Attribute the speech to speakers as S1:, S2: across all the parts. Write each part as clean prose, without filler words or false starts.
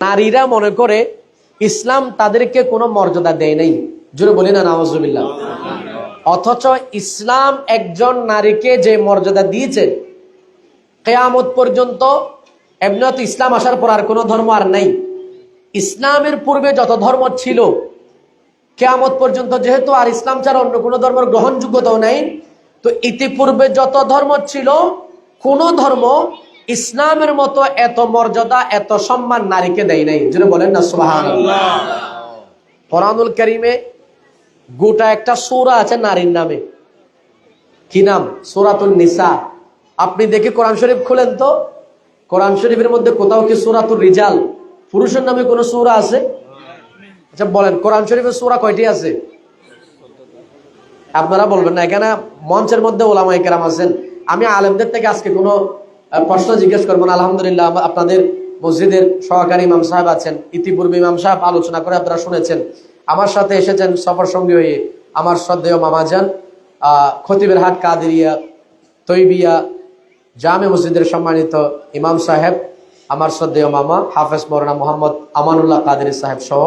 S1: নারীরা মনে করে ইসলাম তাদেরকে কোনো মর্যাদা দেয় নাই, জোরে বলি না নাউজুবিল্লাহ। অথচ ইসলাম একজন নারীকে যে মর্যাদা দিয়েছে, কিয়ামত পর্যন্ত এমনিত ইসলাম আসার পর আর কোনো ধর্ম আর নাই। ইসলামের পূর্বে যত ধর্ম ছিল, কিয়ামত পর্যন্ত যেহেতু আর ইসলাম ছাড়া অন্য কোনো ধর্মের গ্রহণযোগ্যতাও নাই, তো ইতিপূর্বে যত ধর্ম ছিল কোন ধর্ম ইসলামের মতো এত মর্যাদা এত সম্মান নারীকে দেয় নাই, যেটা বলেন না সুবহানাল্লাহ। কোরআনুল কারীমে গোটা একটা সূরা আছে নারীর নামে। কি নাম? সূরাতুন নিসা। আপনি দেখি কোরআন শরীফ খুলেন তো, কোরআন শরীফের মধ্যে কোথাও কি সূরাতুর রিজাল পুরুষের নামে কোন সূরা আছে? আচ্ছা বলেন, কোরআন শরীফের সূরা কয়টি আছে? আপনারা বলবেন না। এখানে মঞ্চের মধ্যে ওলামায়ে কেরাম আছেন, আমি আলেমদের থেকে আজকে কোনো প্রশ্ন জিজ্ঞেস করবো না। আলহামদুলিল্লাহ আপনাদের মসজিদের সহকারী ইমাম সাহেব আছেন, ইতিপূর্বে ইমাম সাহেব আলোচনা করে আপনারা শুনেছেন। আমার সাথে এসেছেন সফর সঙ্গী হয়ে আমার শ্রদ্ধেয় মামাজান খতিবের হাট কাদেরিয়া তৈবিয়া জামে মসজিদের সম্মানিত ইমাম সাহেব, আমার শ্রদ্ধেয় মামা হাফেজ মৌলানা মোহাম্মদ আমানুল্লাহ কাদেরী সাহেব সহ।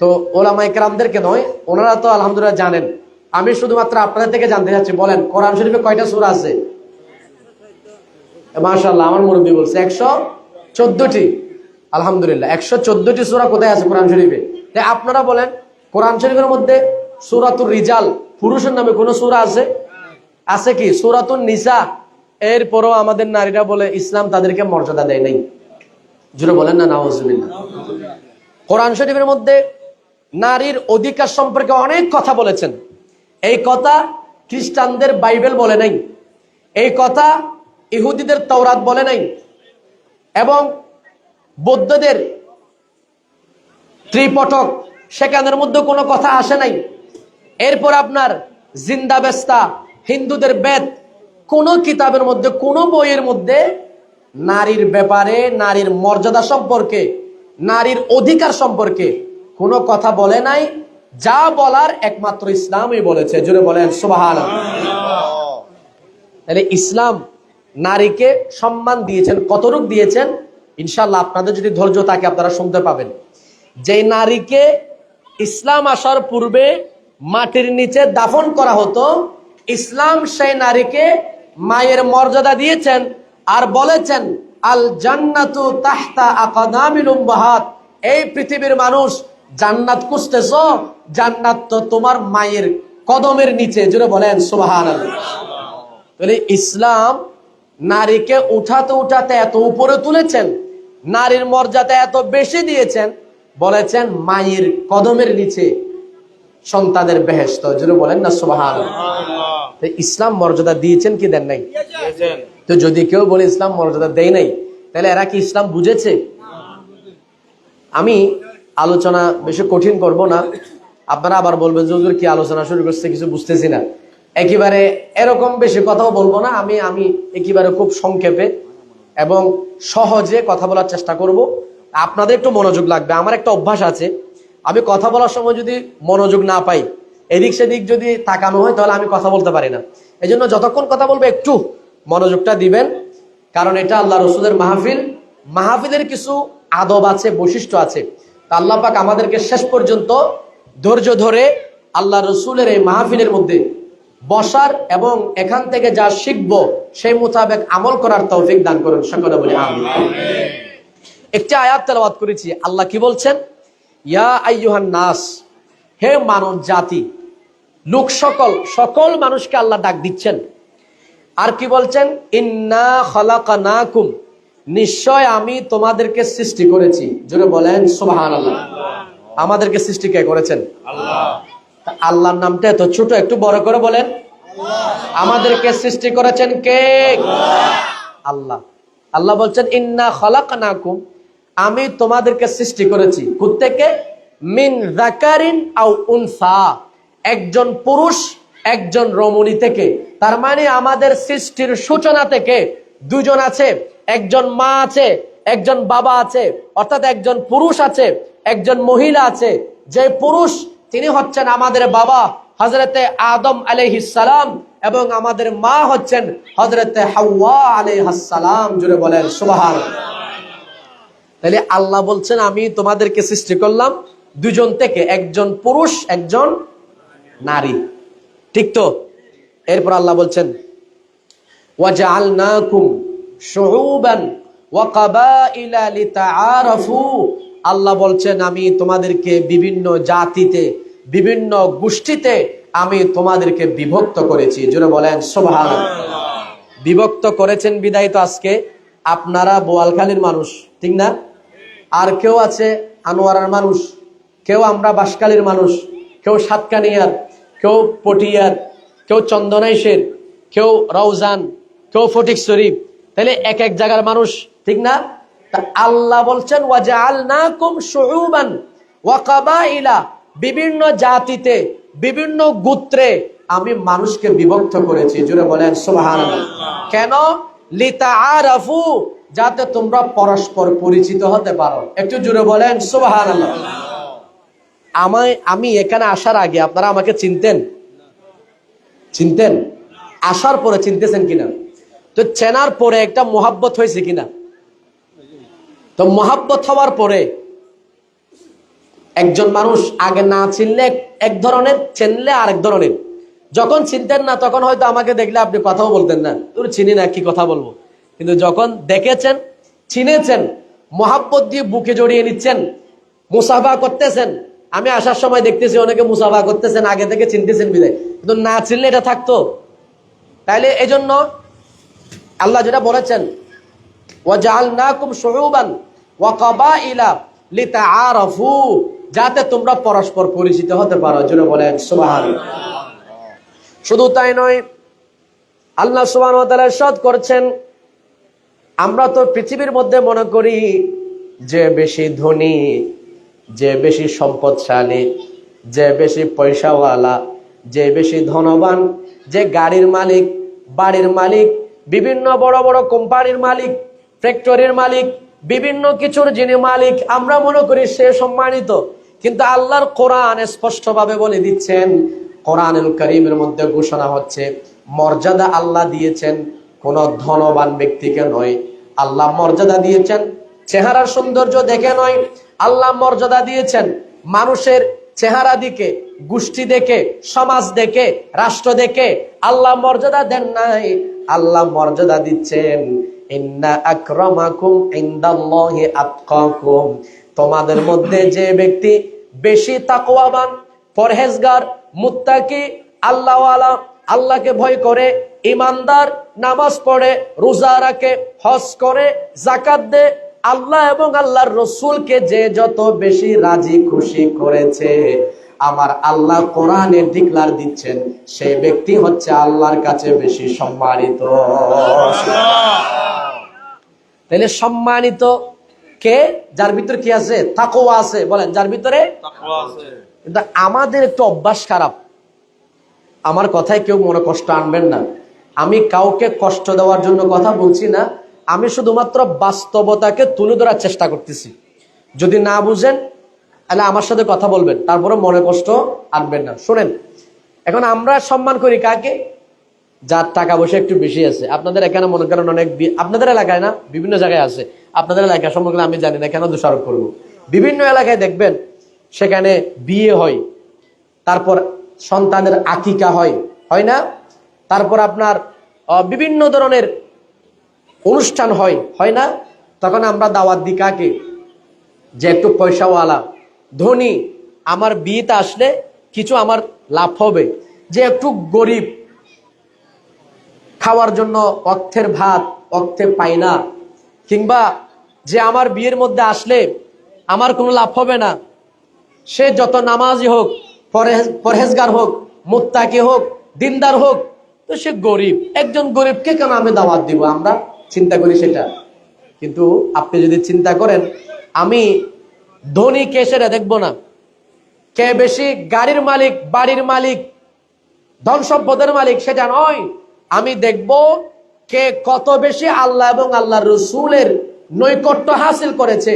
S1: তো ওলামায়ে কেরামদেরকে নয়, ওনারা তো আলহামদুলিল্লাহ জানেন, আমি শুধুমাত্র আপনাদের থেকে জানতে চাচ্ছি, বলেন কোরআন শরীফে কয়টা সূরা আছে? মাশাআল্লাহ, আমার মুরব্বী বলছে 114টি। আলহামদুলিল্লাহ 114টি সূরা কোথায় আছে কোরআন শরীফে? তাই আপনারা বলেন, কোরআন শরীফের মধ্যে সূরাতুর রিজাল পুরুষের নামে কোন সূরা আছে? আছে কি? সূরাতুন নিসা। এরপরও আমাদের নারীরা বলে ইসলাম তাদেরকে মর্যাদা দেয় নাই, জোরে বলেন না নাউজুবিল্লাহ। কোরআন শরীফের মধ্যে নারীর অধিকার সম্পর্কে অনেক কথা বলেছেন। এই কথা খ্রিস্টানদের বাইবেল বলে নাই, এই কথা ইহুদিদের তাওরাত বলে নাই, এবং বৌদ্ধদের ত্রিপটক সেখানের মধ্যে কোনো কথা আসে নাই। এরপর আপনার জিন্দা বেস্তা হিন্দুদের বেদ, কোন কিতাবের মধ্যে কোন বইয়ের মধ্যে নারীর ব্যাপারে, নারীর মর্যাদা সম্পর্কে, নারীর অধিকার সম্পর্কে কোনো কথা বলে নাই। যা বলার একমাত্র ইসলামই বলেছে, জোরে বলেন সুবহানাল্লাহ। তাহলে ইসলাম নারীকে সম্মান দিয়েছেন, কতটুকু দিয়েছেন ইনশাআল্লাহ আপনাদের যদি ধৈর্য থাকে আপনারা শুনতে পাবেন। যে নারীকে ইসলাম আসার পূর্বে মাটির নিচে দাফন করা হতো, ইসলাম সেই নারীকে মায়ের মর্যাদা দিয়েছেন আর বলেছেন আল জান্নাতু তাহতা আকদামিল উম্মাহাত। এই পৃথিবীর মানুষ জান্নাত খুঁজতেছ, জান্নাত তো তোমার মায়ের কদমের নিচে, জোরে বলেন সুবহানাল্লাহ। তাহলে ইসলাম নারীকে উঠাতে উঠাতে এত উপরে তুলেছেন, নারীর মর্যাদা এত বেশি দিয়েছেন, বলেছেন মায়ের কদমের নিচে সন্তানের বেহেশত, জোরে বলেন না সুবহানাল্লাহ। ইসলাম মর্যাদা দিয়েছেন কি দেন নাই? তো যদি কেউ বলে ইসলাম মর্যাদা দেয় নাই, তাহলে এরা কি ইসলাম বুঝেছে? আমি আলোচনা বেশি কঠিন করব না, আপনারা আবার বলবেন যে হুজুর কি আলোচনা শুরু করছে কিছু বুঝতেছি না। একেবারে এরকম বেশি কথাও বলবো না, আমি একেবারে খুব সংক্ষেপে এবং সহজে কথা বলার চেষ্টা করব। আপনাদের একটু মনোযোগ লাগবে। আমার একটা অভ্যাস আছে, আমি কথা বলার সময় যদি মনোযোগ না পাই, এদিক সেদিক যদি তাকানো হয়, তাহলে আমি কথা বলতে পারি না। এই জন্য যতক্ষণ কথা বলবো একটু মনোযোগটা দিবেন, কারণ এটা আল্লাহ রসুলের মাহফিল। মাহফিলের কিছু আদব আছে, বৈশিষ্ট্য আছে। তা আল্লাহ পাক আমাদেরকে শেষ পর্যন্ত ধৈর্য ধরে আল্লাহ রসুলের এই মাহফিলের মধ্যে বসার এবং এখান থেকে যা শিখবো সেই মোতাবেক আমল করার তৌফিক দান করুন, সকলে বলি আমিন। একটি আয়াত তেলাওয়াত করেছি, আল্লাহ কি বলছেন? ইয়া আইয়ুহান নাস, হে মানব জাতি, লোক সকল মানুষকে আল্লাহ ডাক দিচ্ছেন। আর কি বলছেন? ইন্না খালাকানাকুম, নিশ্চয় আমি তোমাদেরকে সৃষ্টি করেছি, জোরে বলেন সুবহানাল্লাহ। আমাদেরকে সৃষ্টি কে করেছেন? আল্লাহ। আল্লাহর নামটা এত ছোট, একটু বড় করে বলেন। আমাদেরকে সৃষ্টি করেছেন কে? আল্লাহ। আল্লাহ বলছেন ইন্না খালাকনাকুম, আমি তোমাদেরকে সৃষ্টি করেছি কোত্থেকে? মিন যাকারিন আও উনসা, একজন পুরুষ একজন রমণী থেকে। তার মানে আমাদের সৃষ্টির সূচনা থেকে দুজন আছে, একজন মা আছে, একজন বাবা আছে, অর্থাৎ একজন পুরুষ আছে, একজন মহিলা আছে। যে পুরুষ তিনি হচ্ছেন আমাদের বাবা হযরতে আদম আলাইহিস সালাম, এবং আমাদের মা হচ্ছেন হযরতে হাওয়া আলাইহিস সালাম, জুড়ে বলেন সুবহানাল্লাহ। তাহলে আল্লাহ বলছেন আমি তোমাদেরকে সৃষ্টি করলাম দুজন থেকে, একজন পুরুষ একজন নারী, ঠিক তো? এরপর আল্লাহ বলছেন ওয়াজআলনাকুম শুউবান ওয়া কাবাইলা লিতাআরাফু। আল্লাহ বলছেন আমি তোমাদেরকে বিভিন্ন জাতিতে, বিভিন্ন গোষ্ঠীতে আমি তোমাদেরকে বিভক্ত করেছি। জোরে বলেন সুবহানাল্লাহ। বিভক্ত করেছেন বিদায় তো আজকে আপনারা বোয়ালখালীর মানুষ, ঠিক না? আর কেউ আছে আনোয়ারার মানুষ, কেউ আমরা বাঁশখালীর মানুষ, কেউ সাতকানিয়ার, কেউ পটিয়ার, কেউ চন্দনাইশের, কেউ রওজান, কেউ ফটিক শরীফ। তাহলে এক এক জায়গার মানুষ, ঠিক না? তা আল্লাহ বলছেন ওয়াজআলনাকুম শুউবান ওয়া কাবাইলা, বিভিন্ন জাতিতে, বিভিন্ন গোত্রে আমি মানুষকে বিভক্ত করেছি। জোরে বলেন সুবহানাল্লাহ। কেন? লিতাআরাফু, যাতে তোমরা পরস্পর পরিচিত হতে পারো। একটু জোরে বলেন সুবহানাল্লাহ। আমি এখানে আসার আগে আপনারা আমাকে চিনতেন? আসার পরে চিনতেছেন কিনা? তো চেনার পরে একটা মোহাব্বত হয়েছে কিনা? তো মোহাব্বত হওয়ার পরে একজন মানুষ আগে না চিনলে এক ধরনের, চিনলে আরেক ধরনের। যখন চিনতেন না তখন হয়তো আমাকে দেখলে আপনি কথাও বলতেন না, তোর চিনি না কি কথা বলবো। কিন্তু যখন দেখেছেন, চিনেছেন, মোহাব্বত দিয়ে বুকে জড়িয়ে নিচ্ছেন, মুসাফা করতেছেন। আমি আসার সময় দেখতেছি অনেকে মুসাফা করতেছেন, আগে থেকে চিনতেছেন বিদায়, কিন্তু না চিনলে এটা থাকতো। তাইলে এই জন্য আল্লাহ যেটা বলেছেন ওয়াজআলনাকুম শুউবান ওয়া কাবাইলা লিতাআরাফু, যাতে তোমরা পরস্পর পরিচিত হতে পারো। জোরে বলেন সুবহানাল্লাহ। শুধু তাই নয়, আল্লাহ সুবহানাহু ওয়া তাআলা ইরশাদ করেছেন, আমরা তো পৃথিবীর মধ্যে মনে করি যে বেশি ধনী, যে বেশি সম্পদশালী, যে বেশি পয়সাওয়ালা, যে বেশি ধনবান, যে গাড়ির মালিক, বাড়ির মালিক, বিভিন্ন বড় বড় কোম্পানির মালিক, ফ্যাক্টরির মালিক, বিভিন্ন কিছুর যিনি মালিক, আমরা মনে করি সে সম্মানিত। কিন্তু আল্লাহর কোরআন স্পষ্টভাবে বলে দিচ্ছেন, কোরআনুল কারীমের মধ্যে ঘোষণা হচ্ছে মর্যাদা আল্লাহ দিয়েছেন কোন ধনবান ব্যক্তিকে নয়। আল্লাহ মর্যাদা দিয়েছেন চেহারার সৌন্দর্য দেখে নয়, আল্লাহ মর্যাদা দিয়েছেন মানুষের চেহারা দিকে, গোষ্ঠী দেখে, সমাজ দেখে, রাষ্ট্র দেখে আল্লাহ মর্যাদা দেন নাই। আল্লাহ মর্যাদা দিচ্ছেন ইন্না আকরামাকুম ইনদাল্লাহি আতকাকুম, তোমাদের মধ্যে যে ব্যক্তি বেশি তাকওয়াবান, পরহেজগার, মুত্তাকি, আল্লাহওয়ালা, আল্লাহকে ভয় করে, ইমানদার, নামাজ পড়ে, রোজা রাখে, হজ করে, যাকাত দেয়, আল্লাহ এবং আল্লাহর রসুলকে যে যত বেশি রাজি খুশি করেছে, আমার আল্লাহ কোরআনে ডিক্লার দিচ্ছেন সেই ব্যক্তি হচ্ছে আল্লাহর কাছে বেশি সম্মানিত। তাহলে সম্মানিত কে? যার ভিতরে কি আছে? তাকওয়া আছে। বলেন, যার ভিতরে তাকওয়া আছে। কিন্তু আমাদের একটু অভ্যাস খারাপ। আমার কথায় কেউ মনে কষ্ট আনবেন না, আমি কাউকে কষ্ট দেওয়ার জন্য কথা বলছি না, আমি শুধুমাত্র বাস্তবতাকে তুলে ধরার চেষ্টা করতেছি। যদি না বুঝেন তাহলে আমার সাথে কথা বলবেন, তারপরে মনে কষ্ট আনবেন না। শুনেন, এখন আমরা সম্মান করি কাকে? যার টাকা পয়সা একটু বেশি আছে। আপনাদের এখানে মনে করেন অনেক, আপনাদের এলাকায় না, বিভিন্ন জায়গায় আছে, আপনাদের এলাকা সম্পর্কে আমি জানি না, কেন দোষারোপ করবো। বিভিন্ন এলাকায় দেখবেন সেখানে বিয়ে হয়, তারপর সন্তানের আকিকা হয়, হয় না? তারপর আপনার বিভিন্ন ধরনের অনুষ্ঠান হয়, হয় না? তখন আমরা দাওয়াত দিই কাকে? যে একটু পয়সাওয়ালা, ধনী, আমার বিয়েতে আসলে কিছু আমার লাভ হবে। যে একটু গরিব, খাওয়ার জন্য অর্থের ভাত অর্থে পাই না, কিংবা যে আমার বিয়ের মধ্যে আসলে আমার কোনো লাভ হবে না, সে যত নামাজি হোক, পরহেজগার হোক, মুত্তাকি হোক, দিনদার হোক, তো সে গরিব। একজন গরিবকে কেন আমি দাওয়াত দিব? আমরা চিন্তা করি সেটা। কিন্তু আপনি যদি চিন্তা করেন, আমি ধনী কে সেটা দেখবো না, কে বেশি গাড়ির মালিক, বাড়ির মালিক, ধন সম্পদের মালিক সেটা নয়, আমি দেখব কে কত বেশি আল্লাহ এবং আল্লাহর রসুলের নৈকট্য হাসিল করেছে,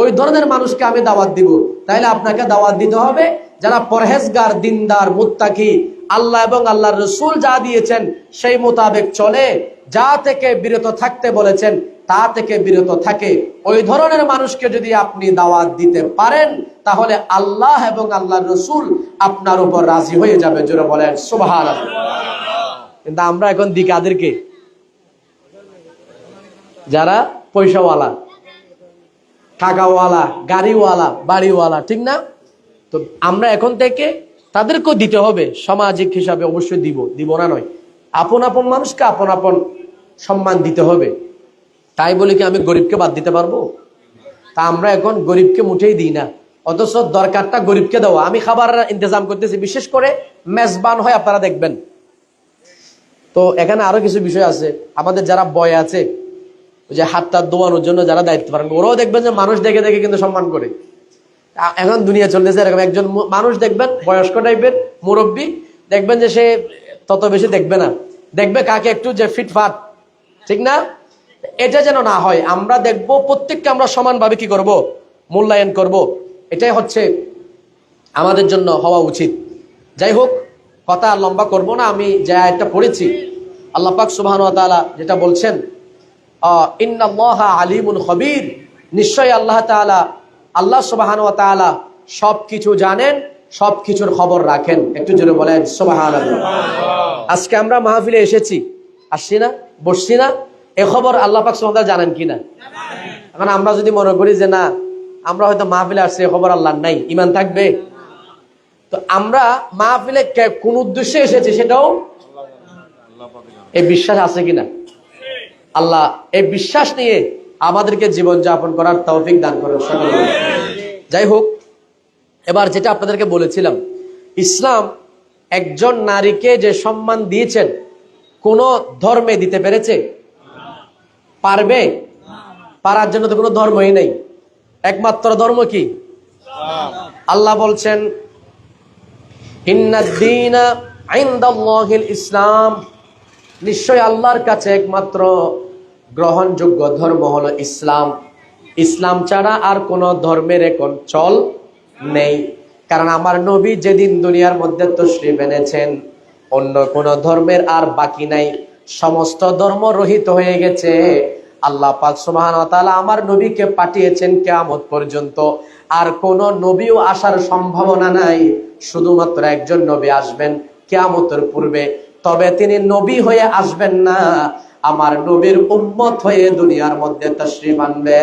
S1: ওই ধরনের মানুষকে আমি দাওয়াত দিব। তাইলে আপনাকে দাওয়াত দিতে হবে যারা পরহেজগার, দিনদার, মুত্তাকি, আল্লাহ এবং আল্লাহর রাসূল যা দিয়েছেন সেই মোতাবেক চলে, যা থেকে বিরত থাকতে বলেছেন তা থেকে বিরত থাকে, ওই ধরনের মানুষকে যদি আপনি দাওয়াত দিতে পারেন তাহলে আল্লাহ এবং আল্লাহর রাসূল আপনার উপর রাজি হয়ে যাবে। জোরে বলেন সুবহানাল্লাহ। কিন্তু আমরা এখন দিই কাদেরকে? যারা পয়সাওয়ালা, টাকাওয়ালা, গাড়িওয়ালা, বাড়িওয়ালা, ঠিক না? তো আমরা এখন থেকে তাদেরকেও দিতে হবে, সামাজিক হিসাবে অবশ্যই দিব না নয়, আপন আপন মানুষকে আপন আপন সম্মান দিতে হবে। তাই বলে কি আমি গরিবকে বাদ দিতে পারবো? তা আমরা এখন গরিবকে মুঠেই দিই না, অথচ দরকারটা গরিবকে দেওয়া। আমি খাবার ইন্তজাম করতেছি, বিশেষ করে মেজবান হয় আপনারা দেখবেন। তো এখানে আরো কিছু বিষয় আছে, আমাদের যারা বয় আছে, ওই যে হাতটা দোয়ানোর জন্য যারা দায়িত্ব পালন, ওরাও দেখবেন যে মানুষ দেখে দেখে কিন্তু সম্মান করে। এখন দুনিয়া চলতেছে এরকম, একজন মানুষ দেখবেন বয়স্ক টাইপের মুরব্বী, দেখবেন যে সে তত বেশি দেখবে না, দেখবে কাকে একটু যে ফিটফাট, ঠিক না? এটা যেন না হয়, আমরা দেখবো প্রত্যেককে আমরা সমানভাবে কি করব, মূল্যায়ন করব। এটাই হচ্ছে আমাদের জন্য হওয়া উচিত। যাই হোক, কথা লম্বা করব না, আমি যে আয়াতটা পড়েছি আল্লাহ পাক সুবহানাহু ওয়া তাআলা যেটা বলছেন, ইন্নাল্লাহা আলিমুন খবীর, নিশ্চয়ই আল্লাহ সুবহানাহু ওয়া তাআলা সবকিছু জানেন, সবকিছুর খবর রাখেন। একটু জোরে বলেন সুবহানাল্লাহ। আজকে আমরা মাহফিলে এসেছি, আসছি না, বসছি না, এ খবর আল্লাহ পাক সুবহানাহু ওয়া তাআলা জানেন কিনা? এখন আমরা যদি মনে করি যে না, আমরা হয়তো মাহফিলে আসছি, এ খবর আল্লাহর নাই, ঈমান থাকবে? তো আমরা মাহফিলে কোন উদ্দেশ্যে এসেছি সেটাও এই বিশ্বাস আছে কিনা? আল্লাহ এই বিশ্বাস নিয়ে আমাদেরকে জীবন যাপন করার তৌফিক দান করেন। যাই হোক, এবার যেটা আপনাদেরকে বলেছিলাম, ইসলাম একজন নারীকে যে সম্মান দিয়েছেন কোন ধর্মে দিতে পেরেছে? পারবে? পারার জন্য তো কোনো ধর্মই নেই, একমাত্র ধর্ম কি? আল্লাহ বলছেন ইন্নাদ-দীনা ইনদাল্লাহিল ইসলাম, নিশ্চয় আল্লাহর কাছে একমাত্র গ্রহণযোগ্য ধর্ম হলো ইসলাম। ইসলাম ছাড়া আর কোন ধর্মের এখন চল নেই, কারণ আমার নবী যেদিন দুনিয়ার মধ্যে তশরিফ এনেছেন অন্য কোন ধর্মের আর বাকি নাই, সমস্ত ধর্ম রহিত হয়ে গেছে। আল্লাহ পাক সুবহানাহু ওয়া তাআলা আমার নবীকে পাঠিয়েছেন কিয়ামত পর্যন্ত, আর কোন নবীও আসার সম্ভাবনা নাই। শুধুমাত্র একজন নবী আসবেন কিয়ামতের পূর্বে, তবে তিনি নবী হয়ে আসবেন না, আমার নবীর উম্মত হয়ে দুনিয়ার মধ্যে তাশরীফ আনবে।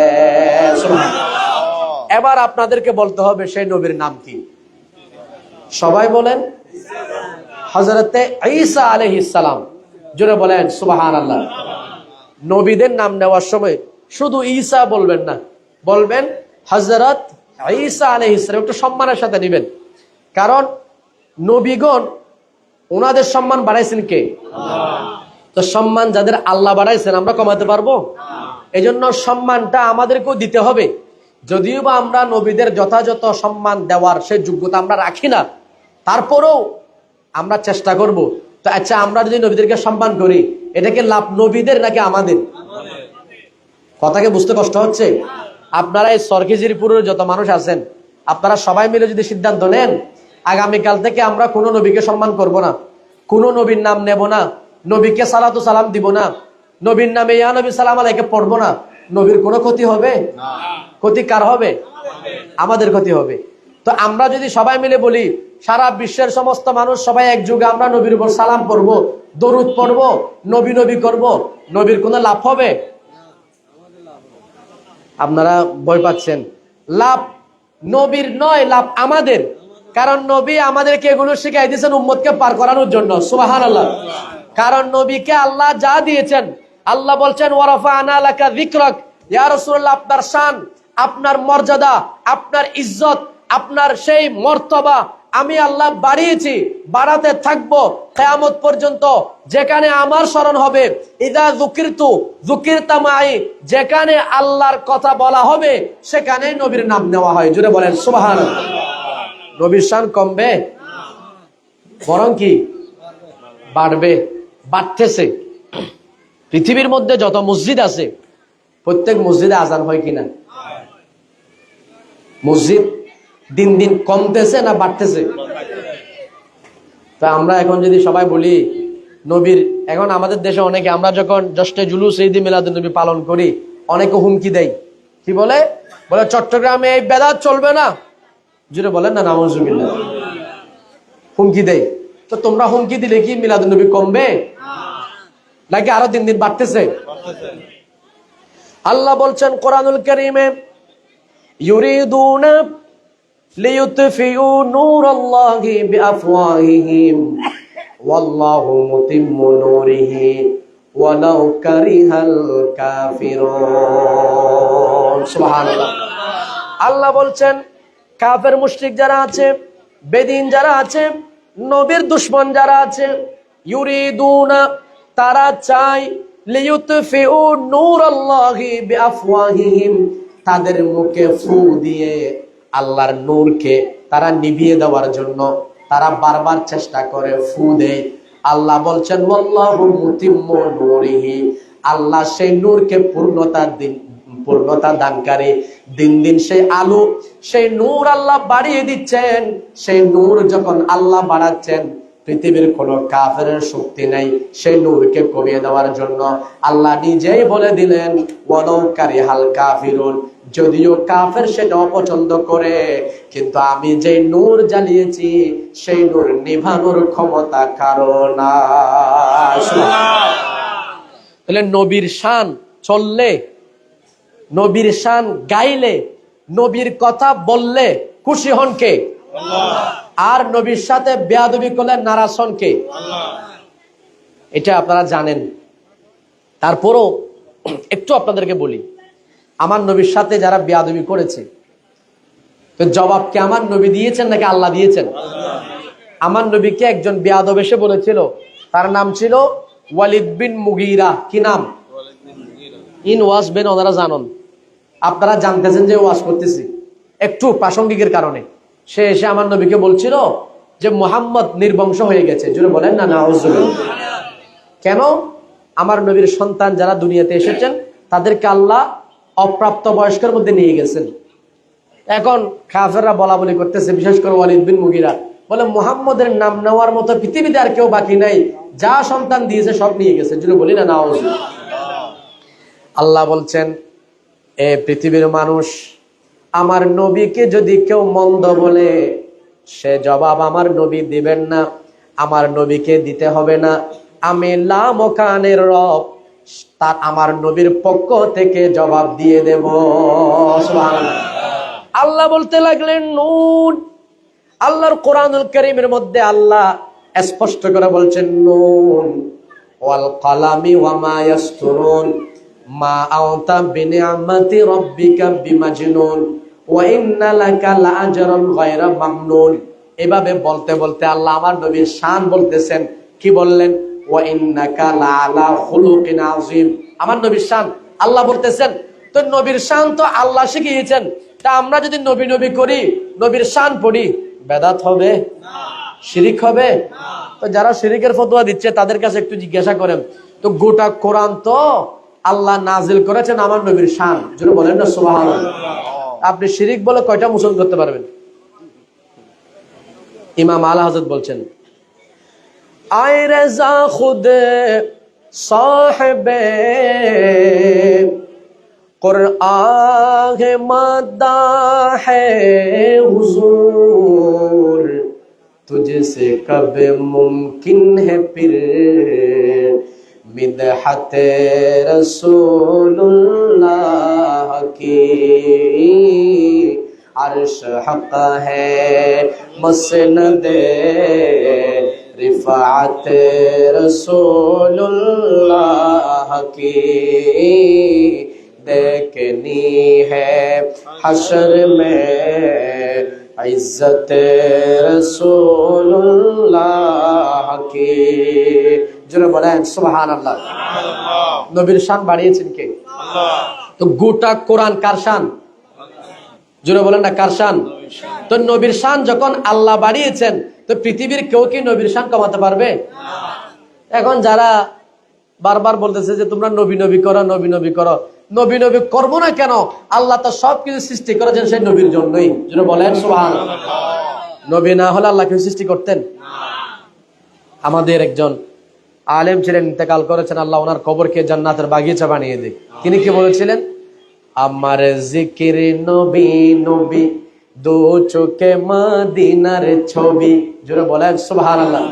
S1: এবার আপনাদেরকে বলতে হবে সেই নবীর নাম কি? সবাই বলেন হযরতে ঈসা আলাইহিস সালাম। জোরে বলেন সুবহানাল্লাহ। নবীদের নাম নেওয়ার সময় শুধু ঈসা বলবেন না, বলবেন হযরত ঈসা আলাইহিস সালাম, একটু সম্মানের সাথে নেবেন। কারণ নবীগণ ওনাদের সম্মান বাড়াইছেন কে? তো সম্মান যাদের আল্লাহ বাড়াইছেন আমরা কমাতে পারবো? এজন্য সম্মানটা আমাদেরকেও দিতে হবে। যদিও বা আমরা নবীদের যথাযথ সম্মান দেওয়ার সেই যোগ্যতা আমরা রাখি না, তারপরেও আমরা চেষ্টা করব। তো আচ্ছা, আমরা যদি নবীদেরকে সম্মান করি, এটা কি লাভ নবীদের নাকি আমাদের? কথাকে বুঝতে কষ্ট হচ্ছে? আপনারা এই সরকিজিরপুরের যত মানুষ আছেন, আপনারা সবাই মিলে যদি সিদ্ধান্ত নেন আগামীকাল থেকে আমরা কোনো নবীকে সম্মান করব না, কোনো নবীর নাম নেব না, নবীকে সালাতু সালাম দিব না, নবীর নামে ইয়া নবী সালাম আলাইকে পড়ব না, নবীর কোনো ক্ষতি হবে? ক্ষতি কার হবে? আমাদের ক্ষতি হবে। তো আমরা যদি সবাই মিলে বলি সারা বিশ্বের সমস্ত মানুষ সবাই একযোগে আমরা নবীর উপর সালাম করব, দরুদ পড়ব, নবী নবী করব, নবীর কোনো লাভ হবে? আপনারা ভয় পাচ্ছেন। লাভ নবীর নয়, লাভ আমাদের। কারণ নবী আমাদেরকে এগুলো শিখাই দিয়েছেন উম্মতকে পার করানোর জন্য। সুবহানাল্লাহ। কারণ নবীকে আল্লাহ যা দিয়েছেন, আল্লাহ বলছেন ওয়ারাফা'না লাকা যিকরাক, ইয়া রাসূলুল্লাহ আপনার শান, আপনার মর্যাদা, আপনার ইজ্জত, আপনার সেই মর্তবা আমি আল্লাহ বাড়িয়েছি, বাড়াতে থাকবো কিয়ামত পর্যন্ত। যেখানে আমার স্মরণ হবে, ইযা যুকিরতু যুকিরতা মাই, যেখানে আল্লাহর কথা বলা হবে সেখানে নবীর নাম নেওয়া হয়। জোরে বলেন সুবহানাল্লাহ। নবীর শান কমবে? বরং কি বাড়বে, বাড়তেছে। পৃথিবীর মধ্যে যত মসজিদ আছে প্রত্যেক মসজিদে আজান হয় কিনা? মসজিদ দিন দিন কমতেছে না বাড়তেছে? তো আমরা এখন যদি সবাই বলি নবীর, এখন আমাদের দেশে অনেকে, আমরা যখন জ্যৈষ্ঠ জুলুস ঈদ মিলাদুন নবী পালন করি, অনেকে হুমকি দেয়। কি বলে? বলে চট্টগ্রামে এই বেদাত চলবে না। জুড়ে বলেন না নাউজুবিল্লাহ। হুমকি দেয়। তো তোমরা হুমকি দিলে কি মিলাদুন নবী কমবে নাকি আরো দিন দিন বাড়তেছে? আল্লাহ বলছেন কোরআনুল কারীমে, ইউরিদুনা লিইউতফিউ নূরাল্লাহি বিআফওয়াহিহিম ওয়াল্লাহু মুতিম্মু নূরিহি ওয়ালাউ কারিহাল কাফিরুন। সুবহানাল্লাহ। আল্লাহ বলছেন কাফের মুশরিক যারা আছে, বেদিন যারা আছে, নবীর দুশমন যারা আছে, ইউরিদুনা তারা চায়, লিইউতফিউ নূরাল্লাহি বিআফওয়াহিহিম তাদের মুখে ফু দিয়ে আল্লাহর নূরকে তারা নিভিয়ে দেওয়ার জন্য তারা বারবার চেষ্টা করে, ফু দেয়। আল্লাহ বলছেন ওয়াল্লাহু মুতিম্মু নূরিহি, আল্লাহ সেই নূরকে পূর্ণতা দানকারী। দিন দিন সেই আলো, সেই নূর আল্লাহ বাড়িয়ে দিচ্ছেন। সেই নূর যখন আল্লাহ বাড়াচ্ছেন, পৃথিবীর কোন কাফেরের শক্তি নাই সেই নূরকে কমিয়ে দেওয়ার জন্য। আল্লাহ নিজেই বলে দিলেন ওয়ালাউ কারিহাল কাফিরুন, যদিও কাফের সেটা অপছন্দ করে, কিন্তু আমি যে নূর জ্বালিয়েছি সেই নূর নিভানোর ক্ষমতা কারো নাই। তাহলে নবীর শান চললে, নবীর শান গাইলে, নবীর কথা বললে খুশি হন কে? আর নবীর সাথে বেয়াদবি করলে নারাজ হন কে? এটা আপনারা জানেন। তারপরও একটু আপনাদেরকে বলি, আমার নবীর সাথে যারা বেয়াদবি করেছে, তো জবাব কি আমার নবী দিয়েছেন নাকি আল্লাহ দিয়েছেন? আমার নবীকে একজন বেয়াদব এসে বলেছিল, তার নাম ছিল ওয়ালিদ বিন মুগীরা। কি নাম? ইন ওয়াজ বেন, ওনারা জানেন, আপনারা জানতেছেন যে ওয়াজ করতেছি একটু প্রাসঙ্গিকের কারণে। সে এসে আমার নবীকে বলছিল যে মুহাম্মদ নির্বংশ হয়ে গেছে। জোরে বলেন না নাউজুবিল্লাহ। কেন? আমার নবীর সন্তান যারা দুনিয়াতে এসেছেন তাদেরকে আল্লাহ অপ্রাপ্ত বয়স্কের মধ্যে নিয়ে গেছেন। এখন কাফেররা বলা বলি করতেছে, বিশেষ করে ওয়ালিদ বিন মুগীরা বলে মুহাম্মদের নাম নেওয়ার মতো পৃথিবীতে আর কেউ বাকি নাই, যা সন্তান দিয়েছে সব নিয়ে গেছে। জোরে বলি না নাউজুবিল্লাহ। আল্লাহ বলছেন এ পৃথিবীর মানুষ, আমার নবীকে যদি কেউ মন্দ বলে, সে জবাব আমার নবী দিবেন না, আমার নবীকে দিতে হবে না। আমি লামকানের রব, তার আমার নবীর পক্ষ থেকে জবাব দিয়ে দেব। সুবহানাল্লাহ। আল্লাহ বলতে লাগলেন নুন। আল্লাহর কোরআনুল কারীমের মধ্যে আল্লাহ স্পষ্ট করে বলছেন নুন ওয়াল কালামি ওয়া মা ইয়াসতুরুন মা আনতা বিনিআমাতি রাব্বিকা বিমাজনুন ওয়া ইন্না লাকা লাআজরান গায়রা মামনুন। এভাবে বলতে বলতে আল্লাহ আমার নবীর শান বলতেছেন। কি বললেন? ওয়া ইন্নাকা লাআলা খুলুকিন আযীম। আমার নবীর শান আল্লাহ বলতেছেন। তো নবীর শান তো আল্লাহ শিখিয়েছেন, তা আমরা যদি নবী নবী করি, নবীর শান পড়ি, বেদাত হবে না, শিরিক হবে না। তো যারা শিরিকের ফতোয়া দিচ্ছে তাদের কাছে একটু জিজ্ঞাসা করেন তো, গোটা কোরআন তো আল্লাহ নাজিল করেছেন আমার নবীর শান। যেন বলেন না সুবহানাল্লাহ। আপনি শিরিক বলে কয়টা মুসলমান করতে পারবেন? ইমাম আলা হযরত বলছেন, আয় রেজা খুদে সাহেবে कुरान मदा है हुजूर, तुझसे कब मुमकिन है फिर मिदहत रसूलुल्लाह की। अर्श हक है मसनद रिफात रसूलुल्लाह की, देखनी है हशर में इज्जत रसूलुल्लाह की। জোরে বলেন সুবহানাল্লাহ। নবীর শান বাড়িয়েছেন কে? আল্লাহ। তো গোটা কোরআন কার শান? জোরে বলেন না কার শান? তো নবীর শান যখন আল্লাহ বাড়িয়েছেন, তো পৃথিবীর কেউ কি নবীর শান কমাতে পারবে? না। এখন যারা বারবার বলতেছে যে তোমরা নবী নবী করো, নবী নবী করো, নবী নবী করবো না কেন? আল্লাহ তো সবকিছু সৃষ্টি করেছেন সেই নবীর জন্যই। যেন বলেন সুবহানাল্লাহ। নবী না হলে আল্লাহ কেউ সৃষ্টি করতেন? আমাদের একজন আলেম ছিলেন, ইন্তেকাল করেছেন, আল্লাহ ওনার কবরকে জান্নাতের বাগিচা বানিয়ে দেয়। তিনি কি বলেছিলেন? আমার জিকির নবী নবী, দু চোখে মদিনার ছবি। জোরে বলেন সুবহানাল্লাহ।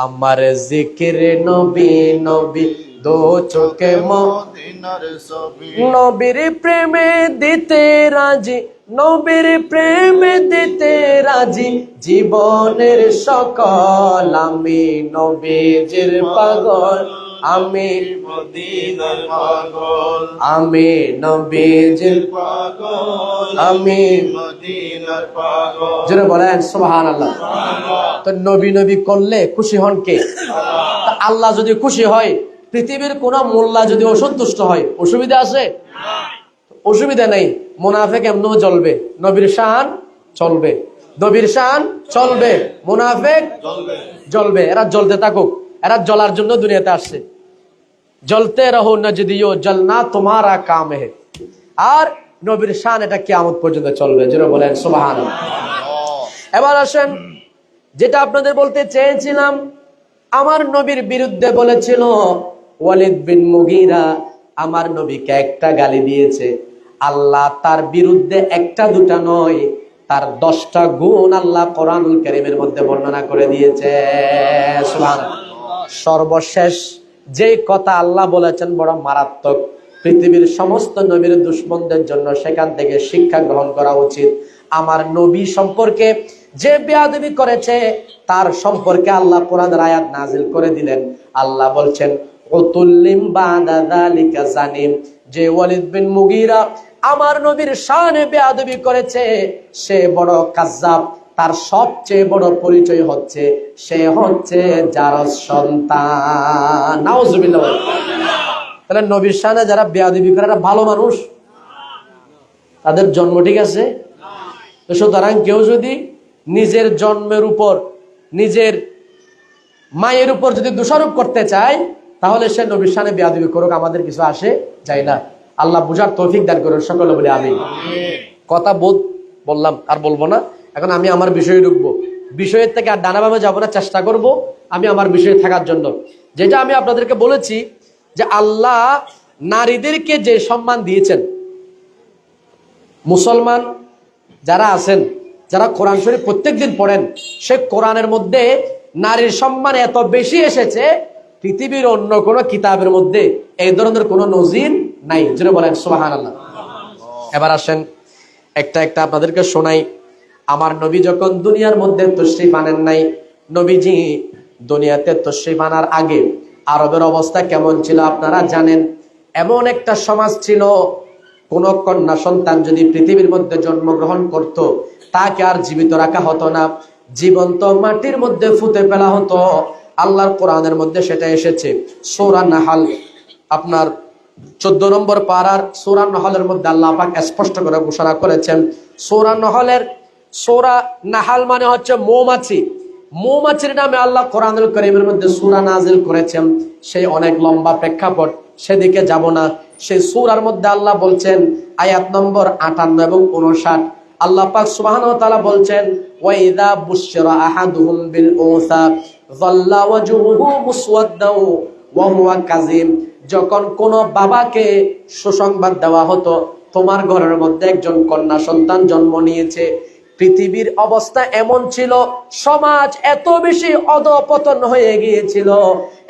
S1: আমার জিকির নবী নবী, দু চোখে মদিনার ছবি। নবীর প্রেমে দিতে রাজি, নবীর প্রেমে দিতে রাজি, জীবনের সকল আমি নবীজির পাগল, আমি মদিনার পাগল, আমি নবীজির পাগল, আমি মদিনার পাগল। জোরে বলেন সুবহানাল্লাহ। তো নবী নবী করলে খুশি হন কে? আল্লাহ যদি খুশি হয়, পৃথিবীর কোন মোল্লা যদি অসন্তুষ্ট হয়, অসুবিধা আছে? অসুবিধা নেই। মুনাফিক এমনও জ্বলবে, নবীর শান চলবে, নবীর শান চলবে, মুনাফিক জ্বলবে। এরা জ্বলতে থাকুক, এরা জ্বলার জন্য দুনিয়াতে আসছে। জ্বলতে রহো নজদিও জলনা তোমারা কাম হে। আর নবীর শান এটা কিয়ামত পর্যন্ত চলবে। জোরে বলেন সুবহানাল্লাহ। এবার আসেন, যেটা আপনাদের বলতে চেয়েছিলাম, আমার নবীর বিরুদ্ধে বলেছিল ওয়ালিদ বিন মুগীরা, আমার নবীকে একটা গালি দিয়েছে। আল্লাহ তার বিরুদ্ধে একটা দুটা নয়, তার 10টা গুণ আল্লাহ কোরআনুল কারীমের মধ্যে বর্ণনা করে দিয়েছে। সুবহানাল্লাহ। সর্বশেষ যে কথা আল্লাহ বলেছেন বড় মারাত্মক, পৃথিবীর সমস্ত নবীর দুশমনদের জন্য সেখান থেকে শিক্ষা গ্রহণ করা উচিত। আমার নবী সম্পর্কে যে বেয়াদবি করেছে তার সম্পর্কে আল্লাহ কোরআনের আয়াত নাজিল করে দিলেন। আল্লাহ বলছেন উতুল্লিম বাদা যালিকা জানিম, যে ওয়ালিদ বিন মুগীরা আমার নবীর শানে বেয়াদবি করেছে সে বড় কায্যাব। তার সবচেয়ে বড় পরিচয় হচ্ছে সে হচ্ছে জারজ সন্তান। নাউজুবিল্লাহ। তাহলে নবীর শানে যারা বেয়াদবি করে এরা ভালো মানুষ? তাদের জন্ম ঠিক আছে? তো সুতরাং কেউ যদি নিজের জন্মের উপর, নিজের মায়ের উপর যদি দোষারোপ করতে চায়, তাহলে সে নবীর শানে বেয়াদবি করুক, আমাদের কিছু আসে যায় না। আল্লাহ বুঝার তৌফিক দান করুন সকলে বলে আমিন। কথা বললাম, আর বলবো না। এখন আমি আমার বিষয়ে ঢুকবো। বিষয়ের থেকে আর ডানাভাবে যাবো না, চেষ্টা করব আমি আমার বিষয়ে থাকার জন্য। যেটা আমি আপনাদেরকে বলেছি যে আল্লাহ নারীদেরকে যে সম্মান দিয়েছেন, মুসলমান যারা আছেন, যারা কোরআন শরীফ প্রত্যেকদিন পড়েন, সে কোরআনের মধ্যে নারীর সম্মান এত বেশি এসেছে, পৃথিবীর অন্য কোনো কিতাবের মধ্যে এই ধরনের কোনো নজির নাই। যেটা বলেন সুবহানাল্লাহ। এবার আসেন একটা একটা আপনাদেরকে শোনাই। আমার নবী যখন দুনিয়ার মধ্যে তশরিফ আনেন নাই, নবীজি দুনিয়াতে তশরিফ আনার আগে আরবের অবস্থা কেমন ছিল আপনারা জানেন। এমন একটা সমাজ ছিল, কোন কন্যা সন্তান যদি পৃথিবীর মধ্যে জন্মগ্রহণ করত, তাকে আর জীবিত রাখা হতো না, জীবন্ত মাটির মধ্যে ফুতে ফেলা হতো। আল্লাহর কোরআনের মধ্যে সেটা এসেছে। সূরা নাহাল, আপনার 14 নম্বর পারার সূরা নাহালের মধ্যে আল্লাহ পাক স্পষ্ট করে ঘোষণা করেছেন। সূরা নাহাল মানে হচ্ছে মৌমাছি। মৌমাছির নামে আল্লাহ কোরআনুল কারীমের মধ্যে সূরা নাজিল করেছেন। সেই অনেক লম্বা প্রেক্ষাপট, সেদিকে যাব না। সেই সূরার মধ্যে আল্লাহ বলছেন, আয়াত নম্বর 58 এবং 59, আল্লাহ পাক সুবহানাহু ওয়া তাআলা বলছেন, ওয়া ইযা বুশিরা আহাদুহুম বিল উনসা যাল্লা ওয়াজহুহু মুসওয়াদ্দান ওয়া হুয়া কাযীম। যখন কোন বাবাকে সুসংবাদ দেওয়া হতো, তোমার ঘরের মধ্যে একজন কন্যা সন্তান জন্ম নিয়েছে, পৃথিবীর অবস্থা এমন ছিল, সমাজ এত বেশি অধঃপতন হয়ে গিয়েছিল,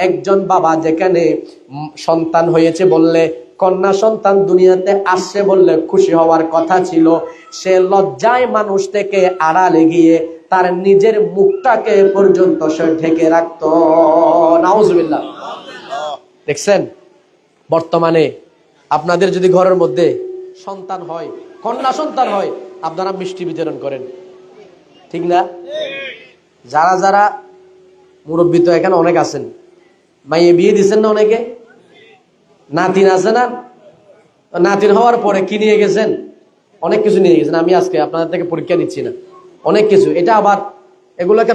S1: একজন বাবা যেখানে সন্তান হয়েছে বললে, কন্যা সন্তান দুনিয়াতে আসছে বললে খুশি হওয়ার কথা ছিল, সে লজ্জায় মানুষ থেকে আড়ালে গিয়ে তার নিজের মুখটাকে পর্যন্ত সে ঢেকে রাখত। নাউজুবিল্লাহ। দেখছেন, বর্তমানে আপনাদের যদি ঘরের মধ্যে সন্তান হয়, কন্যা সন্তান হয়, আপনারা মিষ্টি বিতরণ করেন, ঠিক না? যারা যারা মুরব্বী তো এখানে অনেক আছেন, মাইয়ে বিয়ে দিচ্ছেন না অনেকে, নাতিন আছে না, নাতিন হওয়ার পরে কি নিয়ে গেছেন? অনেক কিছু নিয়ে গেছেন। আমি আজকে আপনাদের থেকে পরীক্ষা নিচ্ছি না, অনেক কিছু। এটা আবার এগুলোকে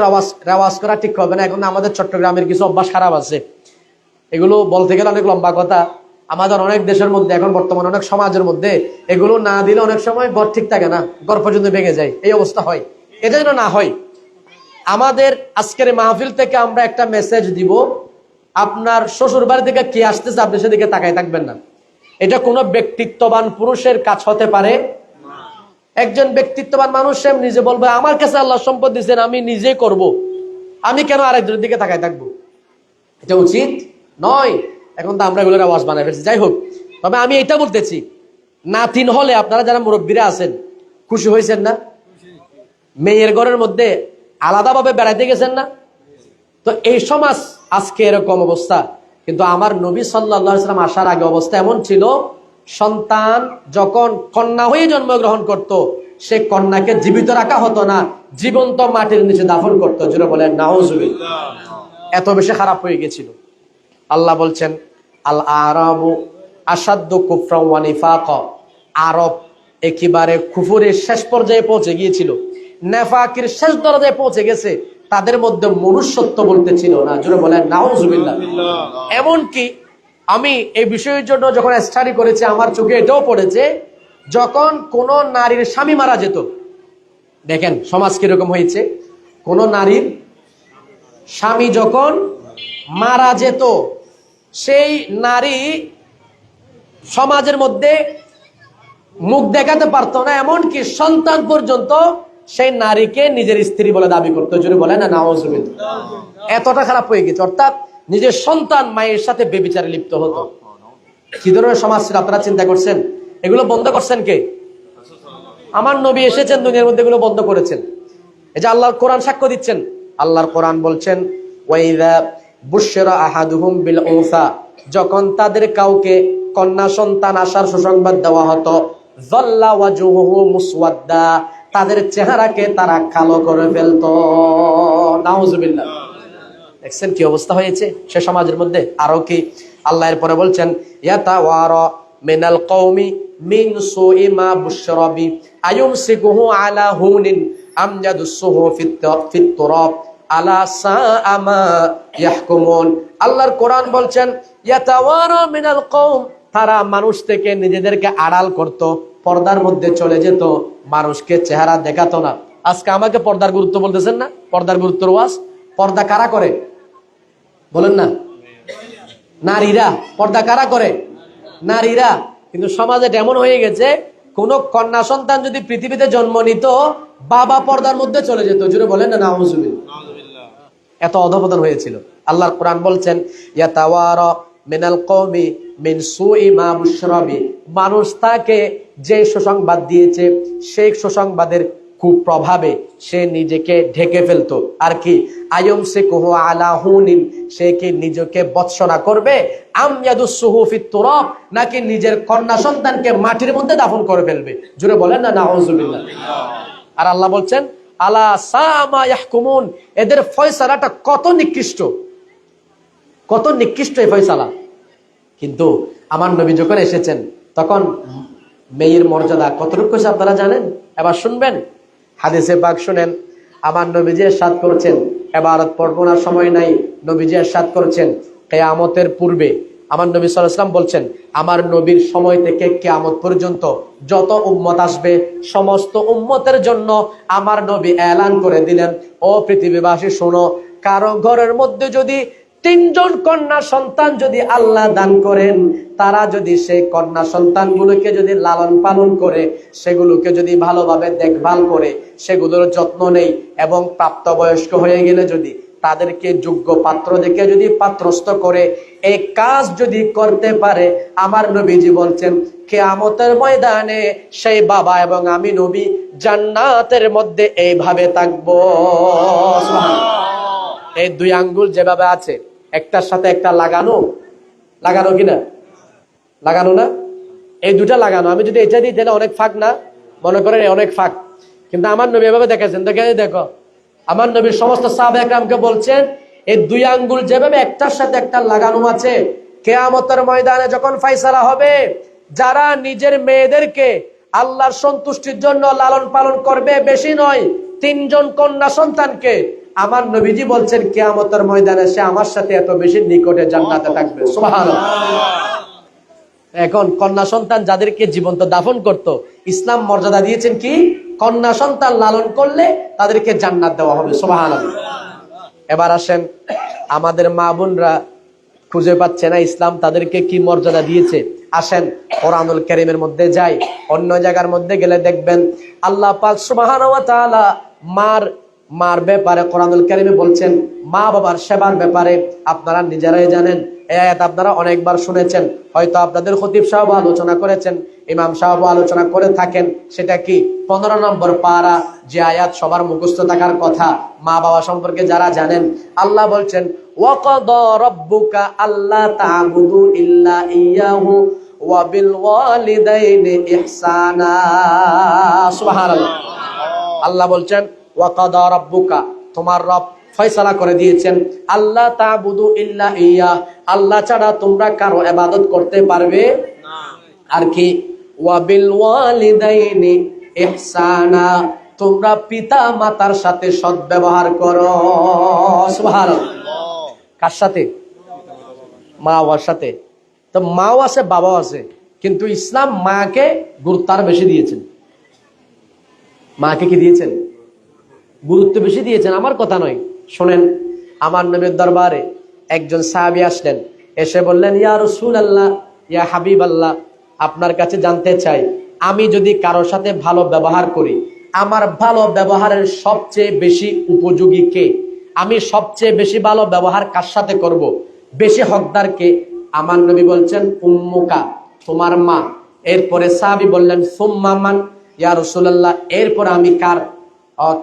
S1: রেওয়াজ করা ঠিক হবে না। এখন আমাদের চট্টগ্রামের কিছু অভ্যাস খারাপ আছে, এগুলো বলতে গেলে অনেক লম্বা কথা। আমাদের অনেক দেশের মধ্যে এখন বর্তমানে অনেক সমাজের মধ্যে এগুলো না দিলে অনেক সময় ঘর ঠিক থাকে না, ঘর পর্যন্ত ভেঙে যায়, এই অবস্থা হয়। এটা যেন না হয়, আমাদের আজকের মাহফিল থেকে আমরা একটা মেসেজ দিব, আপনার শ্বশুর বাড়ি থেকে কে আসতেছে আপনি সেদিকে তাকায় থাকবেন না। এটা কোনো ব্যক্তিত্ববান পুরুষের কাজ হতে পারে। একজন ব্যক্তিত্ববান মানুষ সে নিজে বলবে আমার কাছে আল্লাহ সম্পদ দিচ্ছেন, আমি নিজে করব, আমি কেন আরেকজনের দিকে তাকায় থাকবো? এটা উচিত নয়। এখন তো আমরা এগুলোর আওয়াজ বানাই ফেলছি। যাই হোক, তবে আমি এটা বলতেছি, নাতিন হলে আপনারা যারা মুরব্বীরা আছেন খুশি হয়েছেন না? মেয়ের ঘরের মধ্যে আলাদাভাবে বেড়াইতে গেছেন না? তো এই সমাজ আজকে এরকম অবস্থা, কিন্তু আমার নবী সাল্লাল্লাহু আলাইহি ওয়াসাল্লাম আসার আগে অবস্থা এমন ছিল, সন্তান যখন কন্যা হয়ে জন্মগ্রহণ করত, সে কন্যাকে জীবিত রাখা হতো না, জীবন্ত মাটির নিচে দাফন করতো। যেটা বলেন নাউজুবিল্লাহ। এত বেশি খারাপ হয়ে গেছিল। আল্লাহ বলছেন আল আরাবু আসাদ্দু কুফরান ওয়া নিফাকা, আরব একেবারে কুফরের শেষ পর্যায়ে পৌঁছে গিয়েছিল, নেফাকের শেষ দরজায় পৌঁছে গেছে, তাদের মধ্যে মনুষ্যত্ব বলতে ছিল না। জোরে বলেন নাউজুবিল্লাহ। এমনকি আমি এই বিষয়ের জন্য যখন স্টাডি করেছি, আমার চোখে এটাও পড়েছে, যখন কোন নারীর স্বামী মারা যেত, দেখেন সমাজ কিরকম হয়েছে, কোন নারীর স্বামী যখন মারা যেত, সেই নারী সমাজের মধ্যে মুখ দেখাতে পারতো না, এমনকি সন্তান পর্যন্ত সেই নারীকে নিজের স্ত্রী বলে দাবি করতো। জোরে বলে না নাউজুবিল্লাহ। এতটা খারাপ হয়ে গেছে, অর্থাৎ নিজের সন্তান মায়ের সাথে বেবিচারে লিপ্ত হতো। কি ধরনের সমাজ ছিল আপনারা চিন্তা করছেন? এগুলো বন্ধ করছেন কে? আমার নবী এসেছেন দুনিয়ার মধ্যে, এগুলো বন্ধ করেছেন। এই যে আল্লাহর কোরআন সাক্ষ্য দিচ্ছেন, আল্লাহর কোরআন বলছেন ওয়াইযা বুশরা আহাদুহুম বিল উনসা, যখন তাদের কাউকে কন্যা সন্তান আসার সুসংবাদ দেওয়া হতো, যাল্লা ওয়াজহুহু মুসওয়াদ্দা, তাদের চেহারাকে তারা কালো করে ফেলতো। নাউজুবিল্লাহ। দেখছেন কি অবস্থা হয়েছে সে সমাজের মধ্যে। আরো কি আল্লাহ এর পরে বলছেন ইয়াতাওয়ারা মিনাল কওমি মিন সুই মা বুশরা বি আয়ুমসিকুহু আলা হুনিন আম ইয়াদুসুহু ফিত তুরাব আলা সাআ মা ইয়াহকুমুন। আল্লাহর কোরআন বলছেন ইয়াতাওয়ারা মিনাল কওম, তারা মানুষ থেকে নিজেদেরকে আড়াল করত, পর্দার মধ্যে চলে যেত, মানুষকে চেহারা দেখাতো না। আজকে আমাকে পর্দার গুরুত্ব বলতেছেন না? পর্দার গুরুত্বের ওয়াজ। পর্দা কারা করে বলেন না? নারীরা। পর্দা কারা করে? নারীরা। কিন্তু সমাজে এমন হয়ে গেছে, কোন কন্যা সন্তান যদি পৃথিবীতে জন্ম নিত, বাবা পর্দার মধ্যে চলে যেত। জুড়ে বলেন না নাউজুবিল্লাহ। এত অধপতন হয়েছিল। আল্লাহর কোরআন বলছেন ইয়াতাওয়ারা মিনাল কওমি মিন সুই মা বুশরা বি, মানুষ তাকে যে সুসংবাদ দিয়েছে সেই সুসংবাদের কুপ্রভাবে সে নিজেকে ঢেকে ফেলতো। আর কি আয়ুমসিকুহু আলা হুনিন, সে কি নিজেকে বৎসনা করবে, আম ইয়াদুসুহু ফিত তুরাব, নাকি নিজের কন্যা সন্তানকে মাটির মধ্যে দাফন করে ফেলবে। জোরে বলেন না নাউজুবিল্লাহ। আর আল্লাহ বলছেন আলা সাআ মা ইয়াহকুমুন, এদের ফয়সালাটা কত নিকৃষ্ট, কত নিকৃষ্ট এই ফয়সালা। কিন্তু আমার নবী যখন এসেছেন তখন মেয়ের মর্যাদা কতটুকু হয়েছে আপনারা জানেন? এবার শুনবেন, হাদিসে পাক শুনেন। আমার নবীজি ইরশাদ করেছেন, ইবারত পড়ব না, সময় নাই, নবীজি ইরশাদ করেছেন কিয়ামতের পূর্বে আমার নবী সাল্লাল্লাহু আলাইহি ওয়াসাল্লাম বলছেন, আমার নবীর সময় থেকে কিয়ামত পর্যন্ত যত উম্মত আসবে সমস্ত উম্মতের জন্য আমার নবী এলান করে দিলেন, ও পৃথিবীবাসী শোনো, কারো ঘরের মধ্যে যদি 3 জন কন্যা সন্তান যদি আল্লাহ দান করেন, তারা যদি সেই কন্যা সন্তানগুলোকে যদি লালন পালন করে, সেগুলোকে যদি ভালোভাবে দেখভাল করে, সেগুলোর যত্ন নেই, এবং প্রাপ্তবয়স্ক হয়ে গেলে যদি তাদেরকে যোগ্য পাত্র দেখে যদি পাত্রস্থ করে, এই কাজ যদি করতে পারে, আমার নবীজি বলছেন কিয়ামতের ময়দানে সেই বাবা এবং আমি নবী জান্নাতের মধ্যে এইভাবে থাকবো। এই 2 আঙ্গুল যেভাবে আছে, একটার সাথে একটা লাগানো, লাগানো কিনা? লাগানো না? এই 2টা লাগানো। আমি যদি এটা দিই তাহলে অনেক ফাঁক না? মনে করেন অনেক ফাঁক, কিন্তু আমার নবী এভাবে দেখেছেন। দেখো আমার নবীর সমস্ত সাহাবা একরামকে বলছেন এই 2 আঙ্গুল যেভাবে একটার সাথে একটা লাগানো আছে, কিয়ামতের ময়দানে যখন ফয়সালা হবে, যারা নিজের মেয়েদেরকে আল্লাহর সন্তুষ্টির জন্য লালন পালন করবে, বেশি নয় 3 জন কন্যা সন্তানকে, আমার নবীজি বলছেন কিয়ামতের ময়দানে সে আমার সাথে এত বেশি নিকটে জান্নাতে থাকবে। সুবহানাল্লাহ। এখন কন্যা সন্তান যাদেরকে জীবন্ত দাফন করত, ইসলাম মর্যাদা দিয়েছেন কি কন্যা সন্তান লালন করলে তাদেরকে জান্নাত দেওয়া হবে। সুবহানাল্লাহ। এবার আসেন, আমাদের মা বোনরা খুঁজে পাচ্ছে না ইসলাম তাদেরকে কি মর্যাদা দিয়েছে। আসেন কোরআনুল কারীমের মধ্যে যাই, অন্য জায়গার মধ্যে গেলে দেখবেন আল্লাহ পাক সুবহানাহু ওয়া তাআলা মার ব্যাপারে কোরআনুল কারীমে বলছেন, মা বাবার সেবার ব্যাপারে আপনারা নিজেরাই জানেন। এই আয়াত আপনারা অনেকবার শুনেছেন, হয়তো আপনাদের খতিব সাহেব আলোচনা করেছেন, ইমাম সাহেব আলোচনা করে থাকেন। সেটা কি 15 নম্বর পারা, যে আয়াত সবার মুখস্থ থাকার কথা। মা বাবা সম্পর্কে যারা জানেন, আল্লাহ বলছেন ওয়াকাদা রাব্বুকা আল্লা তা'বুদু ইল্লা ইয়্যাহু ওয়া বিল ওয়ালিদাইনি ইহসানা। সুবহানাল্লাহ। আল্লাহ বলছেন ওয়াকাদা রাব্বুকা, তোমার রব ফয়সালা করে দিয়েছেন, আল্লাহ তা'বুদু ইল্লা ইয়্যা, আল্লাহ ছাড়া তোমরা কারো ইবাদত করতে পারবে না। আর কি ওয়া বিল ওয়ালিদাইনি ইহসানা, তোমরা পিতা মাতার সাথে সদ্ব্যবহার করো। সুবহানাল্লাহ। কার সাথে? মা বাবার সাথে। তো মাও আছে বাবাও আছে, কিন্তু ইসলাম মাকে গুরুত্ব আরো বেশি দিয়েছেন। মাকে কি দিয়েছেন? গুরুত্ব বেশি দিয়েছেন। আমার কথা নয়, শোনেন, আমার নবীর দরবারে একজন সাহাবী আসলেন, এসে বললেন ইয়া রাসূলুল্লাহ, ইয়া হাবিবাল্লাহ, আপনার কাছে জানতে চাই, আমি যদি কারোর সাথে ভালো ব্যবহার করি, আমার ভালো ব্যবহারের সবচেয়ে বেশি উপযোগী কে? আমি সবচেয়ে বেশি ভালো ব্যবহার কার সাথে করব? বেশি হকদার কে? আমার নবী বলছেন উম্মুকা, তোমার মা। এরপরে সাহাবী বললেন সুম্মা মান ইয়া রাসূলুল্লাহ, এরপরে আমি কার,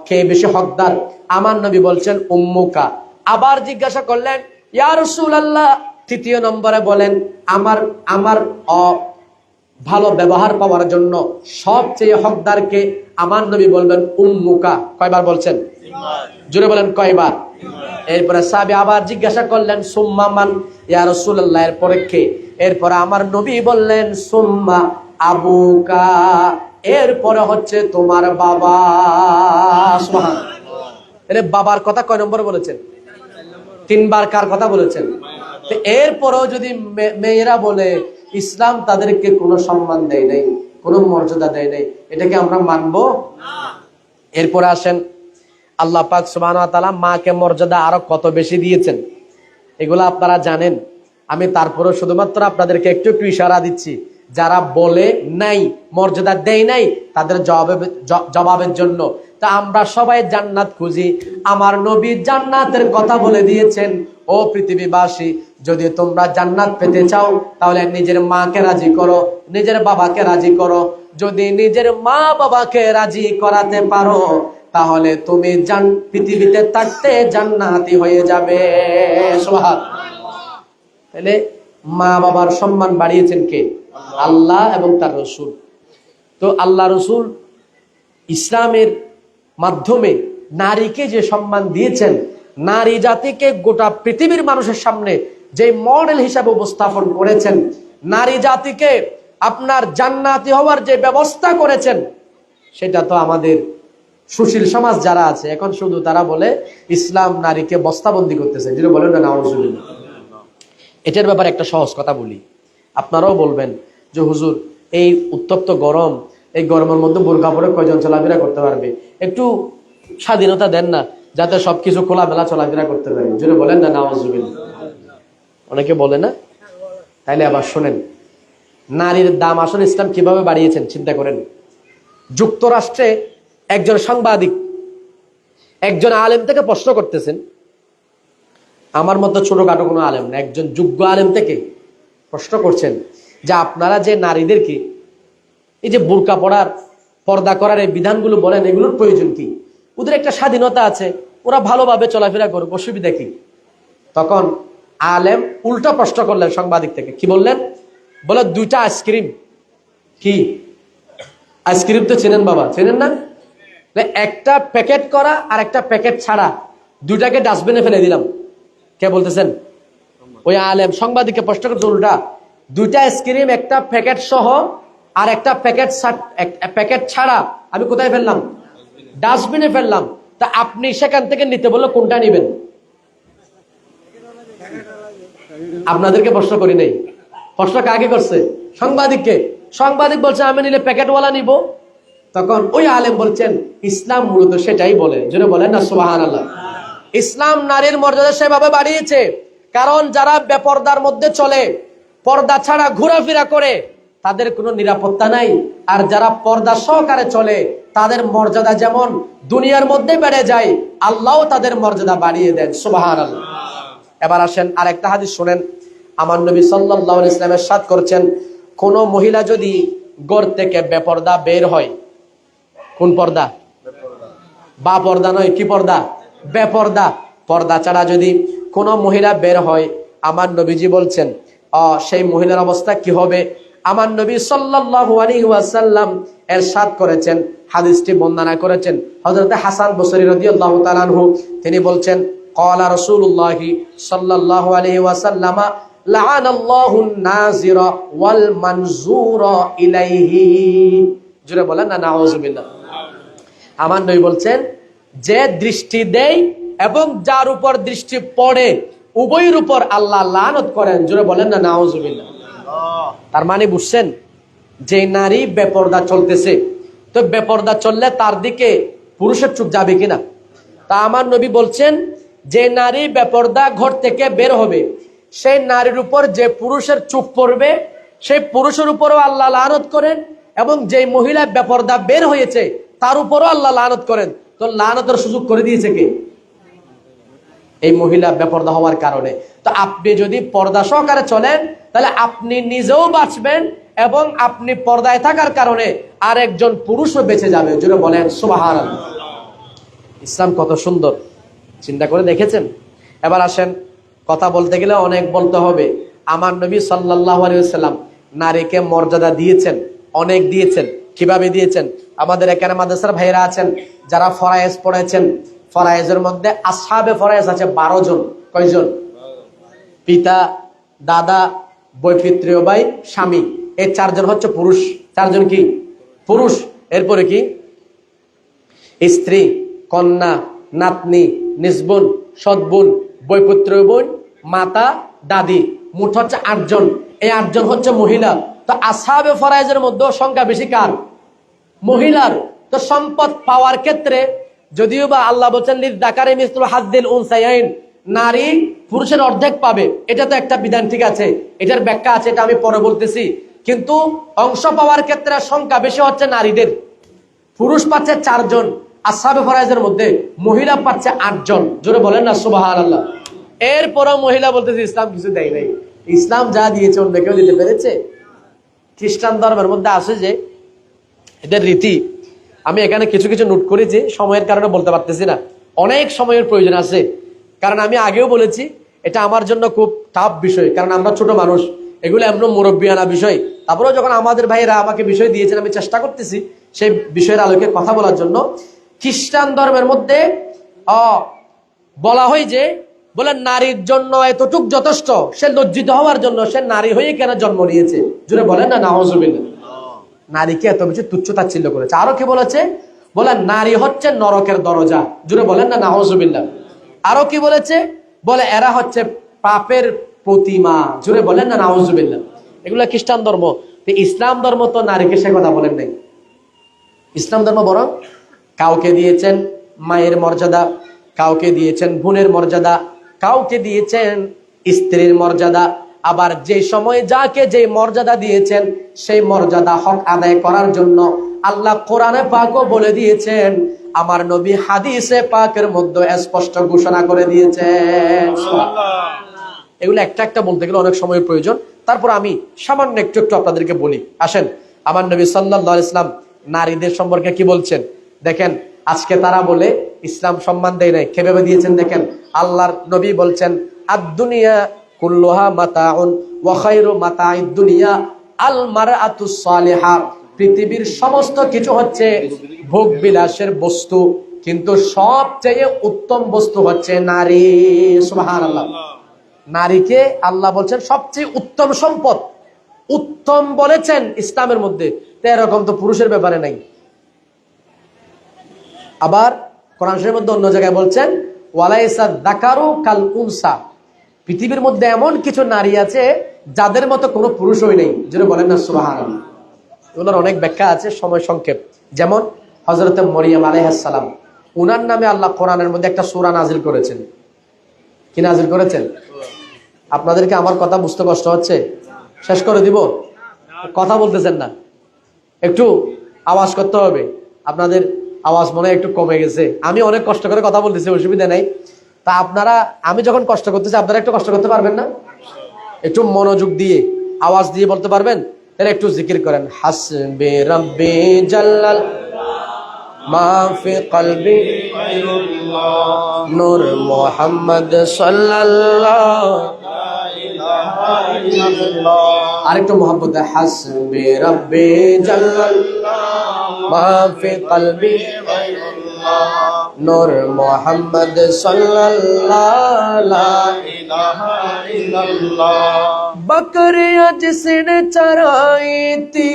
S1: কে বেশি হকদার? আমার নবী বলছেন উম্মুকা। আবার জিজ্ঞাসা করলেন ইয়া রাসূলুল্লাহ, তৃতীয় নম্বরে বলেন আমার ভালো ব্যবহার পাওয়ার জন্য সবচেয়ে হকদারকে? আমার নবী বলবেন উম্মুকা। কয়বার বলছেন? জোরে বলেন কয়বার? এরপরে সাহাবী আবার জিজ্ঞাসা করলেন সুম্মা মান ইয়া রাসূলুল্লাহ, এরপরে কে? এরপরে আমার নবী বললেন সুম্মা আবুকা, এরপরে হচ্ছে তোমার বাবা। সুবহানাল্লাহ। এর বাবার কথা কয় নম্বর বলেছেন? 3 বার। কার কথা বলেছেন? এরপরেও যদি মেয়েরা বলে ইসলাম তাদেরকে কোনো সম্মান দেয় নাই, কোনো মর্যাদা দেয় নাই, এটাকে আমরা মানবো না। এরপরে আসেন, আল্লাহ পাক সুবহানাহু ওয়া তাআলা মাকে মর্যাদা আরো কত বেশি দিয়েছেন, এগুলো আপনারা জানেন। আমি তারপরে শুধুমাত্র আপনাদেরকে একটু একটু ইশারা দিচ্ছি, যারা বলে নাই, মর্যাদা দেয় নাই, তাদের জবাবের জন্য। তা আমরা সবাই জান্নাত খুঁজি, আমার নবী জান্নাতের কথা বলে দিয়েছেন। ও পৃথিবীবাসী, যদি তোমরা জান্নাত পেতে চাও, তাহলে নিজের মাকে রাজি করো, নিজের বাবাকে রাজি করো। যদি নিজের মা বাবাকে রাজি করাতে পারো, তাহলে তুমি পৃথিবীতে থাকতে জান্নাতি হয়ে যাবে। সুবহানাল্লাহ। তাহলে মা বাবার সম্মান বাড়িয়েছেন কে? আল্লাহ এবং তার রসুল। তো আল্লাহ রসুল ইসলামের মাধ্যমে নারীকে যে সম্মান দিয়েছেন, নারী জাতিকে গোটা পৃথিবীর মানুষের সামনে যে মডেল হিসাবে উপস্থাপন করেছেন, নারী জাতিকে আপনার জান্নাতি হওয়ার যে ব্যবস্থা করেছেন, সেটা তো আমাদের সুশীল সমাজ যারা আছে এখন শুধু তারা বলে ইসলাম নারীকে বস্তাবন্দি করতেছে। যেটা বলেন না, নাউজুবিল্লাহ। এটার ব্যাপারে একটা সহজ কথা বলি, আপনারাও বলবেন যে হুজুর এই উত্তপ্ত গরম, এই গরমের মধ্যে বোরকা পরে কয়জন চলাফেরা করতে পারবে? একটু স্বাধীনতা দেন না, যাতে সবকিছু খোলামেলা চলাফেরা করতে পারে। যেটা বলেন না, নাউজুবিল্লাহ। অনেকে বলে না। তাইলে আবার শোনেন, নারীর দাম আসলে ইসলাম কিভাবে বাড়িয়েছেন চিন্তা করেন। যুক্তরাষ্ট্রে একজন সাংবাদিক একজন আলেম থেকে প্রশ্ন করতেছেন, আমার মতো ছোটখাটো কোনো আলেম না, একজন যোগ্য আলেম থেকে প্রশ্ন করছেন যে আপনারা যে নারীদেরকে এই যে বোরকা পরার, পর্দা করার এই বিধানগুলো বলেন, এগুলোর প্রয়োজন কি? ওদের একটা স্বাধীনতা আছে, ওরা ভালোভাবে চলাফেরা করুক, অসুবিধা কি? তখন আলেম উল্টা প্রশ্ন করলেন সাংবাদিক থেকে। কি বললেন? বলে 2টা আইসক্রিম। কি আইসক্রিম তো চেনেন বাবা, চেনেন না? একটা প্যাকেট করা আর একটা প্যাকেট ছাড়া, দুইটাকে ডাস্টবিনে ফেলে দিলাম। কে বলতেছেন? ওই আলেম সাংবাদিককে প্রশ্ন করতে উল্টা, 2টা আইসক্রিম, একটা প্যাকেট সহ আর একটা প্যাকেট ছাড়া আমি কোথায় ফেললাম? ডাস্টবিনে ফেললাম। তা আপনি সেখান থেকে নিতে বললে কোনটা নেবেন? আপনাদেরকে প্রশ্ন করি নাই, প্রশ্ন কাকে করছে? সাংবাদিককে। সাংবাদিক বলছে আমি নিলে প্যাকেটওয়ালা নিব, তখন ওই আলেম বলছেন ইসলাম মূলত সেটাই বলে, যেন বলেন না সুবহানাল্লাহ। ইসলাম নারীর মর্যাদা সেভাবে বাড়িয়েছে, কারণ যারা বেপরদার মধ্যে চলে, পর্দা ছাড়া ঘোরাফেরা করে, তাদের কোনো নিরাপত্তা নাই। আর যারা পর্দা সহকারে চলে, তাদের মর্যাদা যেমন দুনিয়ার মধ্যে বেড়ে যায়, আল্লাহও তাদের মর্যাদা বাড়িয়ে দেন, সুবহানাল্লাহ। এবার আসেন আরেকটা হাদিস শুনেন। আমার নবী সাল্লাল্লাহু আলাইহি ওয়াসাল্লাম ইরশাদ করেছেন, কোন মহিলা যদি ঘর থেকে বেপরদা বের হয়, কোন পর্দা? বা পর্দা নয়, কি পর্দা? বেপর্দা। পর্দা ছাড়া যদি কোন মহিলা বের হয়, আমার নবীজি বলছেন সেই মহিলার অবস্থা কি হবে? আমার নবী সাল্লাল্লাহু আলাইহি ওয়াসাল্লাম ইরশাদ করেছেন, হাদিসটি বর্ণনা করেছেন হযরত হাসান বসরি রাদিয়াল্লাহু তাআলা আনহু। তিনি বলছেন, ক্বালা রাসূলুল্লাহি সাল্লাল্লাহু আলাইহি ওয়াসাল্লাম লাআনাল্লাহুন নাযিরা ওয়াল মানযুরা ইলাইহি। জোরে বলেন না নাউযুবিল্লাহ। আমার নবী বলছেন, যে দৃষ্টি দেয় এবং যার উপর দৃষ্টি পড়ে, উভয়ের উপর আল্লাহ লানত করেন। জোরে বলেন না নাউযুবিল্লাহ। তার মানে বুঝছেন, যে নারী বেপরদা চলতেছে, তো বেপরদা চললে তার দিকে পুরুষের চোখ যাবে কিনা? তা আমার নবী বলছেন, যে নারী বেপরদা ঘর থেকে বের হবে, সেই নারীর উপর যে পুরুষের চোখ পড়বে, সেই পুরুষের উপরও আল্লাহ লানত করেন, এবং যে মহিলা বেপরদা বের হয়েছে তার উপরও আল্লাহ লানত করেন। তো লানতের সুযোগ করে দিয়েছে কে? এই মহিলা বেপরদা হওয়ার কারণে। তো আপনি যদি পর্দা সহকারে চলেন, তাহলে আপনি নিজেও বাঁচবেন, এবং আপনি পর্দায় থাকার কারণে আরেকজন পুরুষও বেঁচে যাবে। জোরে বলেন সুবহানাল্লাহ। ইসলাম কত সুন্দর, চিন্তা করে দেখেছেন? এবার আসেন, কথা বলতে গেলে অনেক বলতে হবে। আমার নবী সাল্লাল্লাহু আলাইহি ওয়াসাল্লাম নারীকে মর্যাদা দিয়েছেন, অনেক দিয়েছেন। কিভাবে দিয়েছেন? আমাদের এখানে মাদ্রাসার ভাইরা আছেন যারা ফরায়েজ পড়েছেন, ফরায়েজের মধ্যে আসহাবে ফরায়েজ আছে 12 জন। কয়জন? পিতা, দাদা, বৈপিত্রীয় ভাই, স্বামী, এই 4 জন হচ্ছে পুরুষ। 4 জন কি? পুরুষ। এরপরে কি? স্ত্রী, কন্যা, নাতনি, নিজবোন, সৎবোন, বৈপুত্রীয় বোন, মাতা, দাদি, মোট হচ্ছে 8 জন। এই 8 জন হচ্ছে মহিলা। তো আসহাবে ফরায়েজের মধ্যে সংখ্যা বেশি কার? মহিলার। তো সম্পদ পাওয়ার ক্ষেত্রে যদিও বা আল্লাহ বলেন লিযযাকারি মিসলু হাজ্জিল উনসায়াইন, নারী পুরুষের অর্ধেক পাবে, এটা তো একটা বিধান, ঠিক আছে, এটার ব্যাখ্যা আছে, এটা আমি পরে বলতেছি। কিন্তু অংশ পাওয়ার ক্ষেত্রে সংখ্যা বেশি হচ্ছে নারীদের। পুরুষ পাচ্ছে 4 জন, আসহাবে ফরায়েজের মধ্যে মহিলা পাচ্ছে 8 জন। জোরে বলেন না সুবহানাল্লাহ। এরপরও মহিলা বলতেছে ইসলাম কিছু দেয় নাই। ইসলাম যা দিয়েছে অন্য কেউ দিতে পেরেছে? খ্রিস্টান ধর্মের মধ্যে আছে যে এদের রীতি, আমি এখানে কিছু কিছু নোট করেছি, সময়ের কারণে বলতে পারতেছি না, অনেক সময়ের প্রয়োজন আছে। কারণ আমি আগেও বলেছি, এটা আমার জন্য খুব টাফ বিষয়, কারণ আমরা ছোট মানুষ, এগুলো এমন মুরব্বিয়ানা বিষয়। তারপরেও যখন আমাদের ভাইরা আমাকে বিষয় দিয়েছেন, আমি চেষ্টা করতেছি সেই বিষয়ের আলোকে কথা বলার জন্য। খ্রিস্টান ধর্মের মধ্যে বলা হয় যে, বলে নারীর জন্য এতটুক যথেষ্ট, সে লজ্জিত হওয়ার জন্য সে নারী হয়ে কেন জন্ম নিয়েছে। জুড়ে বলেন না নাউযুবিল্লাহ। নারীকে এত কিছু তুচ্ছ তাচ্ছিল্য করেছে। আরো কি বলেছে? বলে নারী হচ্ছে নরকের দরজা। জুড়ে বলেন না নাউযুবিল্লাহ। আরো কি বলেছে? বলে এরা হচ্ছে পাপের প্রতিমা। জুড়ে বলেন না নাউযুবিল্লাহ। এগুলা খ্রিস্টান ধর্ম। ইসলাম ধর্ম তো নারীকে সে কথা বলেন নাই। ইসলাম ধর্ম বরং কাউকে দিয়েছেন মায়ের মর্যাদা, কাউকে দিয়েছেন বোনের মর্যাদা, কাউকে দিয়েছেন স্ত্রীর মর্যাদা। আবার যে সময় যাকে যে মর্যাদা দিয়েছেন, সেই মর্যাদা হক আদায় করার জন্য আল্লাহ কোরআনে পাকও বলে দিয়েছেন, আমার নবী হাদিসে পাকের মধ্যে স্পষ্ট ঘোষণা করে দিয়েছেন। এগুলো একটা একটা বলতে গেলে অনেক সময়ের প্রয়োজন, তারপর আমি সামান্য একটু একটু আপনাদেরকে বলি। আসেন, আমার নবী সাল্লাল্লাহু আলাইহি ওয়াসাল্লাম নারীদের সম্পর্কে কি বলছেন দেখেন। আজকে তারা বলে ইসলাম সম্মান দেয় নাই, কিভাবে দিয়েছেন দেখেন। আল্লাহর নবী বলছেন, আদ-দুনিয়া কুল্লুহা মাতাউন ওয়া খায়রু মাতাইদ দুনিয়া আল মারআতুস সালিহা। পৃথিবীর সমস্ত কিছু হচ্ছে ভোগ বিলাসের বস্তু, কিন্তু সবচেয়ে উত্তম বস্তু হচ্ছে নারী। সুবহানাল্লাহ। নারীকে আল্লাহ বলছেন সবচেয়ে উত্তম সম্পদ। উত্তম বলেছেন ইসলামের মধ্যে, তো এরকম তো পুরুষের ব্যাপারে নাই। আবার কোরআন শরীফের মধ্যে অন্য জায়গায় বলছেন, ওয়ালাইসা যাকারু কাল উনসা। পৃথিবীর মধ্যে এমন কিছু নারী আছে যাদের মতো কোনো পুরুষই নেই। যেন বলেন না সুবহানাল্লাহ। এগুলোর অনেক ব্যাখ্যা আছে, সময় সংক্ষেপ। যেমন হযরত মরিয়ম আলাইহিস সালাম, উনার নামে আল্লাহ কোরআনের মধ্যে একটা সূরা নাজিল করেছেন। কি নাজিল করেছেন? আপনাদেরকে আমার কথা বুঝতে কষ্ট হচ্ছে? শেষ করে দিব? কথা বলতেছেন না, একটু আওয়াজ করতে হবে। আপনাদের আওয়াজ মনে হয় একটু কমে গেছে। আমি অনেক কষ্ট করে কথা বলতেছি, অসুবিধা নাই। তা আপনারা, আমি যখন কষ্ট করতেছি আপনারা একটু কষ্ট করতে পারবেন না? একটু মনোযোগ দিয়ে আওয়াজ দিয়ে বলতে পারবেন? তাহলে একটু জিকির করেন, হাসবি রাব্বি জাল্লাল মা ফি কলবি নূর মুহাম্মদ সাল্লাল্লাহু আরেকটু মোহাম্মদ, হাসবি রাব্বি জাল্লাল মা ফি কলবি নূর মুহাম্মদ সাল্লাল্লাহু बकरियां जिसने चराई थी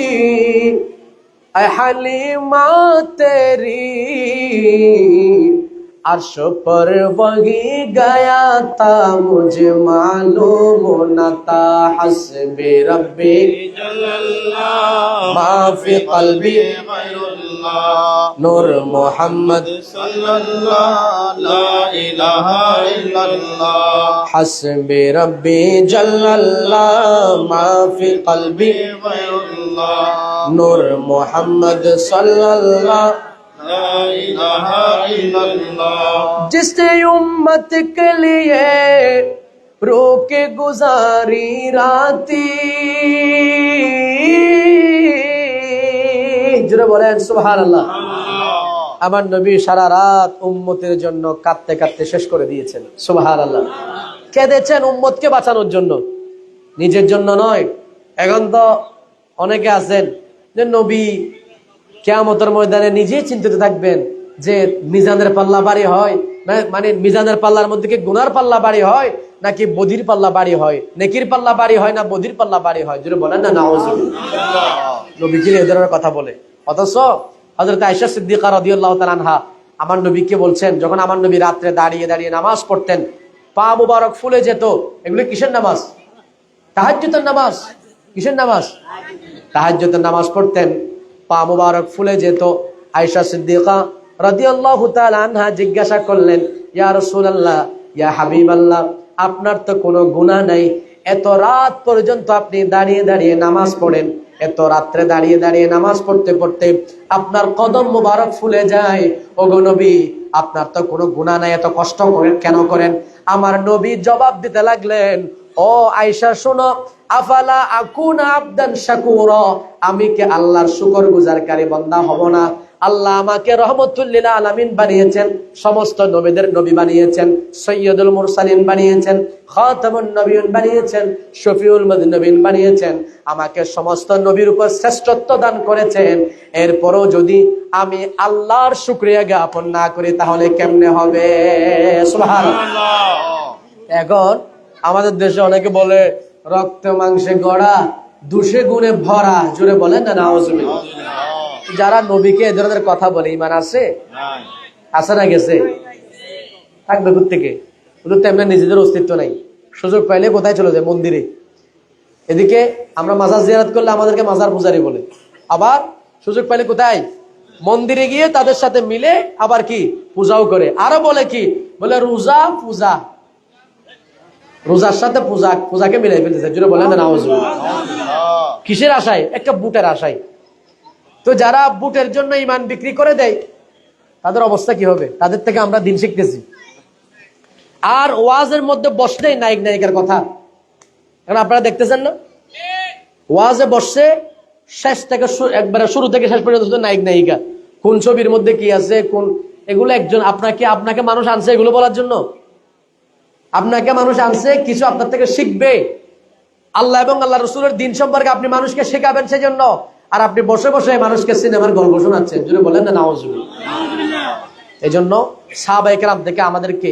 S1: ऐ हलीमा तेरी, अर्श पर वही गया था मुझे मालूम न था। हस्बी रब्बी मा फी क़ल्बी नूर मोहम्मद हस्बी रब्बी जल्लल्लाह मा फी क़ल्बी नूर मोहम्मद सल्लल्लाह जिसने उम्मत के लिए रो के गुजारी राती, জোরে বলেন সুবহানাল্লাহ। আমার নবী সারা রাত উম্মতের জন্য কাঁদতে কাঁদতে শেষ করে দিয়েছেন। সুবহানাল্লাহ। কেঁদেছেন উম্মতকে বাঁচানোর জন্য, নিজের জন্য নয়। এখন তো অনেকে আছেন যে নবী কিয়ামতের ময়দানে নিজেই চিন্তিত থাকবেন যে মিজানের পাল্লা ভারী হয়, মানে মিজানের পাল্লার মধ্যে কি গুনার পাল্লা ভারী হয় নাকি বদির পাল্লা ভারী হয়, নেকির পাল্লা ভারী হয় না বদির পাল্লা ভারী হয়? যদি বলেন না নাউজুবিল্লাহ। নবী কি এই ধরনের কথা বলে? অথচ হযরত আয়েশা সিদ্দিকা রাদিয়াল্লাহু তাআলা আনহা আমার নবীকে বলছেন, যখন আমার নবী রাত্রে দাঁড়িয়ে দাঁড়িয়ে নামাজ পড়তেন, পা মুবারক ফুলে যেত। এগুলো কিসের নামাজ? তাহাজ্জুদের নামাজ। কিসের নামাজ? তাহাজ্জুদের নামাজ পড়তেন, পা মুবারক ফুলে যেত। আয়েশা সিদ্দিকা রাদিয়াল্লাহু তাআলা আনহা জিজ্ঞাসা করলেন, ইয়া রাসূলুল্লাহ, ইয়া হাবিবাল্লাহ, আপনার তো কোনো গুনাহ নাই, এত রাত পর্যন্ত আপনি দাঁড়িয়ে দাঁড়িয়ে নামাজ পড়েন, এত রাত্রে দাঁড়িয়ে দাঁড়িয়ে নামাজ পড়তে পড়তে আপনার কদম মুবারক ফুলে যায়, ওগো নবী আপনার তো কোনো গুনাহ নাই, এত কষ্ট করেন কেন করেন? আমার নবী জবাব দিতে লাগলেন, ও আয়েশা শোনো, আফালা আকুনা আবদান শাকুরা, আমি কি আল্লাহর শুকরগুজারকারী বান্দা হব না? আল্লাহ আমাকে রহমতুল লিল আলামিন বানিয়েছেন, সমস্ত নবীদের নবী বানিয়েছেন, সৈয়দুল মুরসালিন বানিয়েছেন, খাতামুন নবিয়্যিন বানিয়েছেন, শফিউল মুযনিবিন বানিয়েছেন, আমাকে সমস্ত নবীর উপর শ্রেষ্ঠত্ব দান করেছেন। এরপরও যদি আমি আল্লাহর শুকরিয়া জ্ঞাপন না করি তাহলে কেমনে হবে? সুবহানাল্লাহ। এখন আমাদের দেশে অনেকে বলে রক্ত মাংসে গড়া, দোষে গুণে ভরা। জোরে বলেন না নাউজুবিল্লাহ। যারা নবীকে এ ধরনের কথা বলে ঈমান আছে? আছে না গেছে? থাকবে কোত্থেকে? ওদের তো এমনি নিজেদের অস্তিত্ব নাই। সুযোগ পাইলে কোথায় চলে যায়? মন্দিরে। এদিকে আমরা মাজার জিয়ারত করলে আমাদেরকে মাজার পূজারি বলে, আবার সুযোগ পাইলে কোথায়? মন্দিরে গিয়ে তাদের সাথে মিলে আবার কি পূজাও করে। আরো বলে কি বলে? রোজা পূজা, রোজার সাথে পূজা, পূজাকে মিলাই ফেলতেছে। জোরে বলেন না নাউজুবিল্লাহ। কিসের আশায়? একটা বুটের আশায়। তো যারা বুটের জন্য ঈমান বিক্রি করে দেয় তাদের অবস্থা কি হবে? তাদের থেকে আমরা দিন শিখতেছি। আর ওয়াজের মধ্যে বসলেই নায়ক নায়িকার কথা। এখন আপনারা দেখতেছেন না, ওয়াজে বসছে, শেষ থেকে একবারে শুরু থেকে শেষ পর্যন্ত নায়ক নায়িকা। কোন ছবির মধ্যে কি আছে, কোন এগুলো একজন আপনাকে মানুষ আনছে এগুলো বলার জন্য? আপনাকে মানুষ আনছে কিছু আপনার থেকে শিখবে, আল্লাহ এবং আল্লাহ রসুলের দিন সম্পর্কে আপনি মানুষকে শেখাবেন সেজন্য। আর আপনি বসে বসে মানুষকে সিনেমার গল্প শোনাচ্ছেন। যদি বলেন না নাউজুবিল্লাহ। এই জন্য সাহাবায়ে কেরাম থেকে আমাদেরকে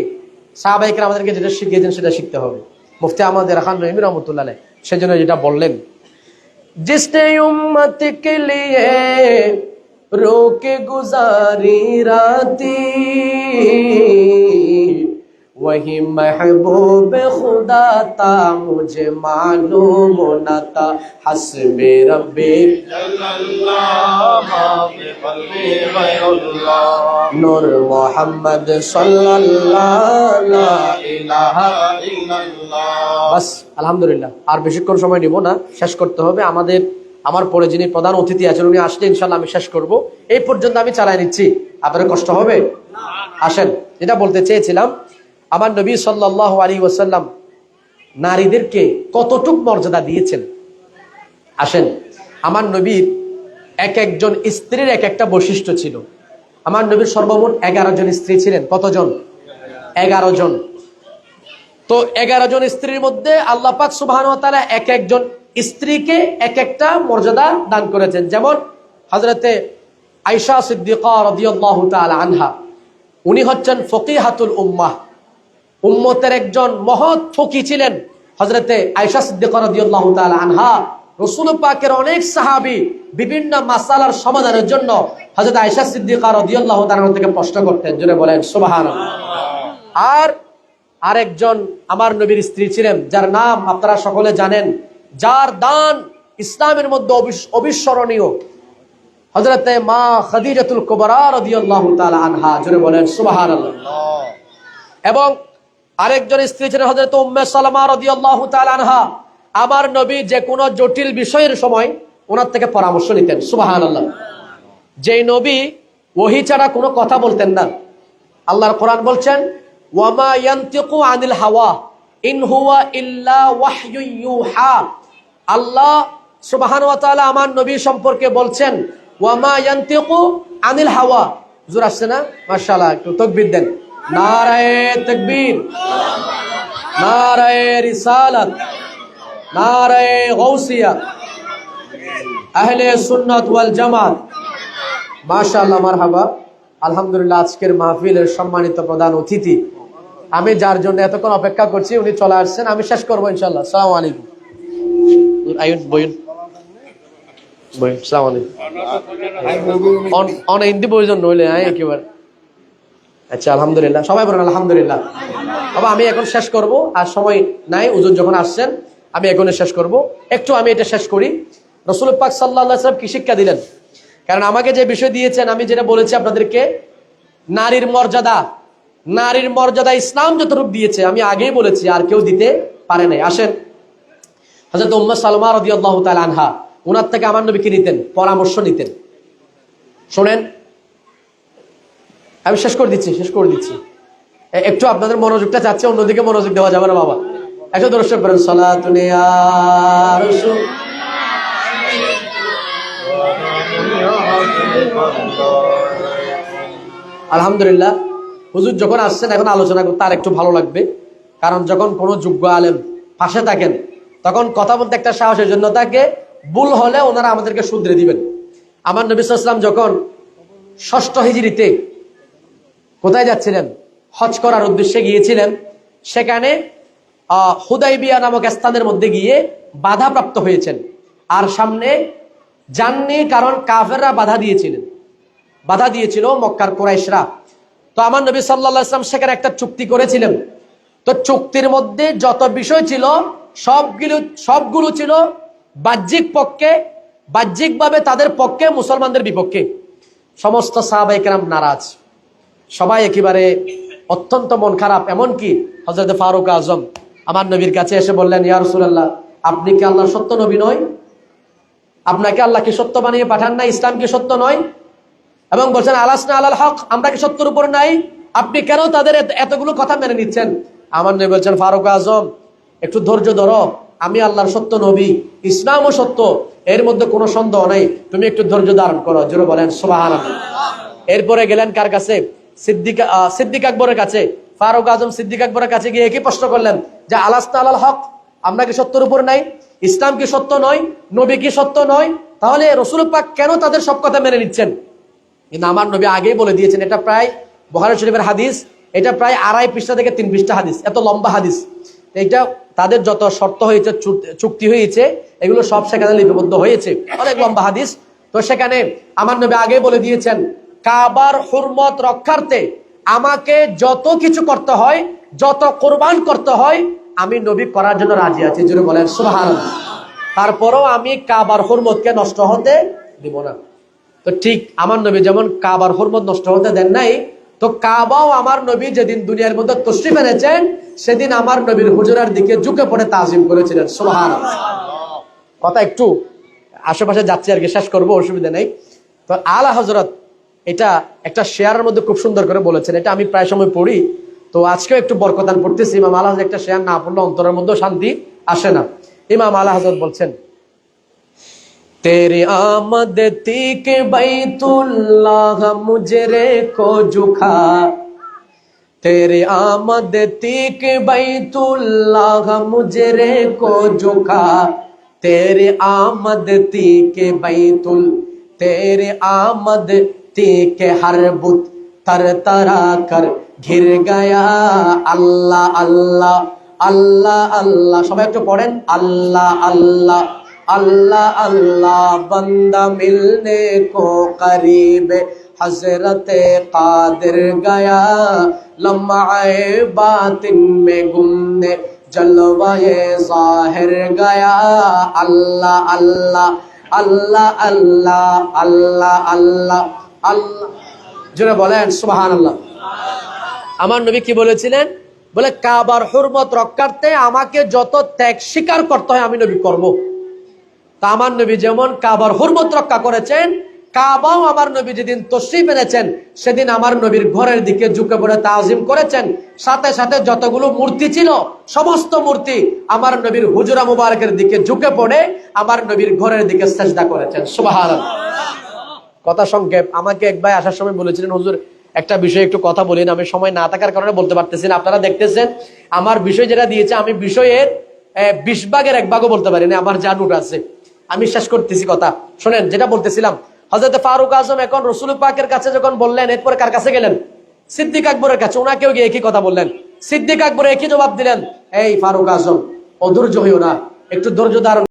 S1: যেটা শিখিয়েছেন সেটা শিখতে হবে। মুফতি আহমদ খান রহিমি রহমতুল্লাহ আলাইহি সেজন্য যেটা বললেন, जिसने उम्मत के लिए रोके गुजारी राती वही महबूब खुदा था मुझे मालूम न था हस्बे रब्बी नूर मोहम्मद सल्लल्लाहु ला इलाहा इल्लाल्लाह। বাস আলহামদুলিল্লাহ, আর বেশিক্ষণ সময় নিব না, শেষ করতে হবে। আমার পরে যিনি প্রধান অতিথি আছেন উনি আসলে ইনশাল্লাহ আমি শেষ করব। এই পর্যন্ত আমি চালাই নিচ্ছি, আপনাদের কষ্ট হবে? আসেন, যেটা বলতে চেয়েছিলাম, আমার নবী সাল্লাল্লাহু আলাইহি ওয়াসাল্লাম নারীদেরকে কতটুক মর্যাদা দিয়েছেন। আসেন, আমার নবীর এক একজন স্ত্রীর এক একটা বৈশিষ্ট্য ছিল। আমার নবীর সর্বমোট 11 জন স্ত্রী ছিলেন। কতজন? 11 জন। তো 11 জন স্ত্রীর মধ্যে আল্লাহ পাক সুবহানাহু ওয়া তাআলা এক একজন স্ত্রীকে এক একটা মর্যাদা দান করেছেন। যেমন হযরতে আয়েশা সিদ্দিকা রাদিয়াল্লাহু তাআলা আনহা, উনি হচ্ছেন ফকিহাতুল উম্মাহ, উম্মতের একজন মহৎ ফকি ছিলেন হযরতে আয়েশা সিদ্দিকা রাদিয়াল্লাহু তাআলা আনহা। রাসূল পাকের অনেক সাহাবী বিভিন্ন মাসালার সমাধানের জন্য হযরত আয়েশা সিদ্দিকা রাদিয়াল্লাহু তাআলা থেকে প্রশ্ন করতেন। জোরে বলেন সুবহানাল্লাহ। আর আরেকজন আমার নবীর স্ত্রী ছিলেন, যার নাম আপনারা সকলে জানেন, যার দান ইসলামের মধ্যে অবিস্মরণীয়, হযরতে মা খাদিজাতুল কুবরা রাদিয়াল্লাহু তাআলা আনহা। জোরে বলেন সুবহানাল্লাহ। এবং আরেকজন স্ত্রী ছিলেন হযরত উম্মে সালামা রাদিয়াল্লাহু তাআলা আনহা। আমার নবী যে কোনো জটিল বিষয়ের সময় ওনার থেকে পরামর্শ নিতেন। সুবহানাল্লাহ। যেই নবী ওহী ছাড়া কোনো কথা বলতেন না। আল্লাহর কোরআন বলছেন, ওয়ামা ইয়ানতিকু আনিল হাওয়া ইন হুয়া ইল্লা ওয়াহয়ু ইউহা। আল্লাহ সুবহানাহু ওয়া তাআলা আমার নবী সম্পর্কে বলছেন, ওয়ামা ইয়ানতিকু আনিল হাওয়া। জোর আসছে না? মাশাআল্লাহ, একটু তাকবীর দেন। নারায়ে তাকবীর, নারায়ে রিসালাত, নারায়ে গাউসিয়া, আহলে সুন্নাত ওয়াল জামাত। মাশাআল্লাহ, মারহাবা। আলহামদুলিল্লাহ, আজকের মাহফিলের সম্মানিত প্রধান অতিথি, আমি যার জন্য এতক্ষণ অপেক্ষা করছি উনি চলে আসছেন। আমি শেষ করবো ইনশাআল্লাহ। আসসালামু আলাইকুম। আইন বইন বইন। আসসালামু আলাইকুম। অন হিন্দি প্রয়োজন নইলে একেবারে। আচ্ছা, আলহামদুলিল্লাহ, সবাই বলেন আলহামদুলিল্লাহ। বাবা, আমি এখন শেষ করব, আর সময় নাই। হুজুর যখন আসছেন আমি এখনই শেষ করব। একটু আমি এটা শেষ করি। রাসূল পাক সাল্লাল্লাহু আলাইহি ওয়াসাল্লাম কি শিক্ষা দিলেন? কারণ আমাকে যে বিষয় দিয়েছেন, আমি যেটা বলেছি আপনাদেরকে, নারীর মর্যাদা ইসলাম যতটুকু দিয়েছে আমি আগেই বলেছি, আর কেউ দিতে পারে নাই। আসেন, হযরত উম্মে সালামা রাদিয়াল্লাহু তাআলা আনহা, ওনার থেকে আমার নবী কি নিতেন? পরামর্শ নিতেন। শোনেন, আমি শেষ করে দিচ্ছি। একটু আপনাদের মনোযোগটা চাচ্ছে, অন্যদিকে মনোযোগ দেওয়া যাবে না বাবা। একটু দর্শক করেন সালাতুন ইয়া রাসূল। আলহামদুলিল্লাহ, হুজুর যখন আসছেন এখন আলোচনা করতে আর একটু ভালো লাগবে। কারণ যখন কোনো যোগ্য আলেম পাশে থাকেন তখন কথা বলতে একটা সাহসের জন্য তাকে, ভুল হলে ওনারা আমাদেরকে শুধরে দিবেন। আমার নবী সাল্লাল্লাহু আলাইহি ওয়াসাল্লাম যখন 6ষ্ঠ হিজরিতে কোথায় যাচ্ছিলেন? হজ করার উদ্দেশ্যে গিয়েছিলেন। সেখানে হুদাইবিয়া নামক স্থানের মধ্যে গিয়ে বাধাপ্রাপ্ত হয়েছেন। আর সামনে যাননি, কারণ কাফেররা বাধা দিয়েছিল মক্কার কুরাইশরা। তো আমার নবী সাল্লাল্লাহু আলাইহি ওয়াসাল্লাম সেখানে একটা চুক্তি করেছিলেন। তো চুক্তির মধ্যে যত বিষয় ছিল সবগুলো ছিল বাহ্যিকভাবে তাদের পক্ষে, মুসলমানদের বিপক্ষে। সমস্ত সাহাবায়ে কেরাম নারাজ, সবাই একেবারে অত্যন্ত মন খারাপ। এমনকি হযরত ফারুক আজম আমার নবীর কাছে এসে বললেন, ইয়া রাসূলুল্লাহ, আপনি কি আল্লাহর সত্য নবী নয়? আপনাকে আল্লাহ কি সত্য বানিয়ে পাঠান না? ইসলাম কি সত্য নয়? এবং বলছেন, আলাসনা আলাল হক, আমরা কি সত্যের উপর নাই? আপনি কেন তাদের এতগুলো কথা মেনে নিচ্ছেন? আমার নবী বলছেন, ফারুক আজম, একটু ধৈর্য ধরো, আমি আল্লাহর সত্য নবী, ইসলামও সত্য, এর মধ্যে কোনো সন্দেহ নাই, তুমি একটু ধৈর্য ধারণ করো। জোরে বলেন সুবহানাল্লাহ। এরপরে গেলেন কার কাছে? সিদ্দিক আকবরের কাছে। ফারুক আজম সিদ্দিক আকবরের কাছে গিয়ে একই প্রশ্ন করলেন যে, আলাসনা আলাল হক, আমরা কি সত্যের উপর নাই? ইসলাম কি সত্য নয়? নবী কি সত্য নয়? তাহলে রাসূল পাক কেন তাদের সব কথা মেনে নিচ্ছেন? কিন্তু আমার নবী আগেই বলে দিয়েছেন, এটা প্রায় বুখারী শরীফের হাদিস, এটা প্রায় 2.5 পৃষ্ঠা থেকে 3 পৃষ্ঠা হাদিস, এত লম্বা হাদিস। এটা তাদের যত শর্ত হয়েছে, চুক্তি হয়েছে, এগুলো সব সেখানে লিপিবদ্ধ হয়েছে, অনেক লম্বা হাদিস। তো সেখানে আমার নবী আগেই বলে দিয়েছেন, কাবার হুরমত রক্ষার্থে আমাকে যত কিছু করতে হয়, যত কোরবান করতে হয়, আমি নবী করার জন্য রাজি আছি। জোরে বলেন সুবহানাল্লাহ। তারপরেও আমি কাবার হুরমতকে নষ্ট হতে দিব না। তো ঠিক আমার নবী যেমন কাবার হুরমত নষ্ট হতে দেন নাই, তো কাবাও আমার নবী যেদিন দুনিয়ার মধ্যে তশরিফ এনেছেন, সেদিন আমার নবীর হুজুরার দিকে ঝুঁকে পড়ে তাজিম করেছিলেন। সুবহানাল্লাহ। কথা একটু আশেপাশে যাচ্ছি আর কি, শেষ করবো, অসুবিধা নেই। তো আলা হযরত এটা একটা শেয়ারের মধ্যে খুব সুন্দর করে বলেছেন, এটা আমি প্রায় সময় পড়ি, তো আজকেও একটু বরকতান পড়তেছি। ইমাম আলা হযরত একটা শেয়ার না পড়লে অন্তরের মধ্যে শান্তি আসে না। ইমাম আলা হযরত বলছেন, तेरी आमद तीक बैतुल्लाह मुजरे को झुका, तेरी आमद तीक बैतुल्लाह मुजरे को झुका, तेरी आमद तीक बैतुल, तेरी आमद तीक हर बुत तर तरा कर घिर गया। अल्लाह अल्लाह अल्लाह अल्लाह, সবাই একটু পড়েন আল্লাহ আল্লাহ अल्लाह अल्लाह, बंदा मिलने को करीब हजरत कादिर गया, लम्हाए बातिन में गुमने जलवाए जाहिर गया। अल्लाह अल्लाह अल्लाह अल्लाह अल्लाह अल्लाह अल्लाह, জোরে বলেন সুবহানাল্লাহ। আমার নবী কি বলেছিলেন? বলে কাবার হুরমত রক্ষার্থে আমাকে যত ত্যাগ স্বীকার করতে হয় আমি নবী করব। তা আমার নবী যেমন কাবার হুরমত রক্ষা করেছেন, কাবাও আমার নবী যেদিন তশরিফ এনেছেন সেদিন আমার নবীর ঘরের দিকে ঝুঁকে পড়ে তাজিম করেছেন। সাথে সাথে যতগুলো মূর্তি ছিল সমস্ত মূর্তি আমার নবীর হুজরা মুবারকের দিকে ঝুঁকে পড়ে আমার নবীর ঘরের দিকে সেজদা করেছেন। সুবহানাল্লাহ। কথা সংক্ষেপ, আমাকে এক ভাই আসার সময় বলেছিলেন, হুজুর একটা বিষয়ে একটু কথা বলেন। আমি সময় না থাকার কারণে বলতে পারতেছি না। আপনারা দেখতেছেন আমার বিষয় যেটা দিয়েছে, আমি বিষয়ের 20 ভাগের 1 ভাগও বলতে পারি না, আমার যা নোট আছে। আমি শেষ করতেছি কথা, শোনেন যেটা বলতেছিলাম। হযরত ফারুক আজম এখন রাসূল পাকের কাছে যখন বললেন, এরপরে কার কাছে গেলেন? সিদ্দিক আকবরের কাছে। ওনাকেও গিয়ে একই কথা বললেন। সিদ্দিক আকবর একই জবাব দিলেন, এই ফারুক আজম অধৈর্য হইও না, একটু ধৈর্য ধারণ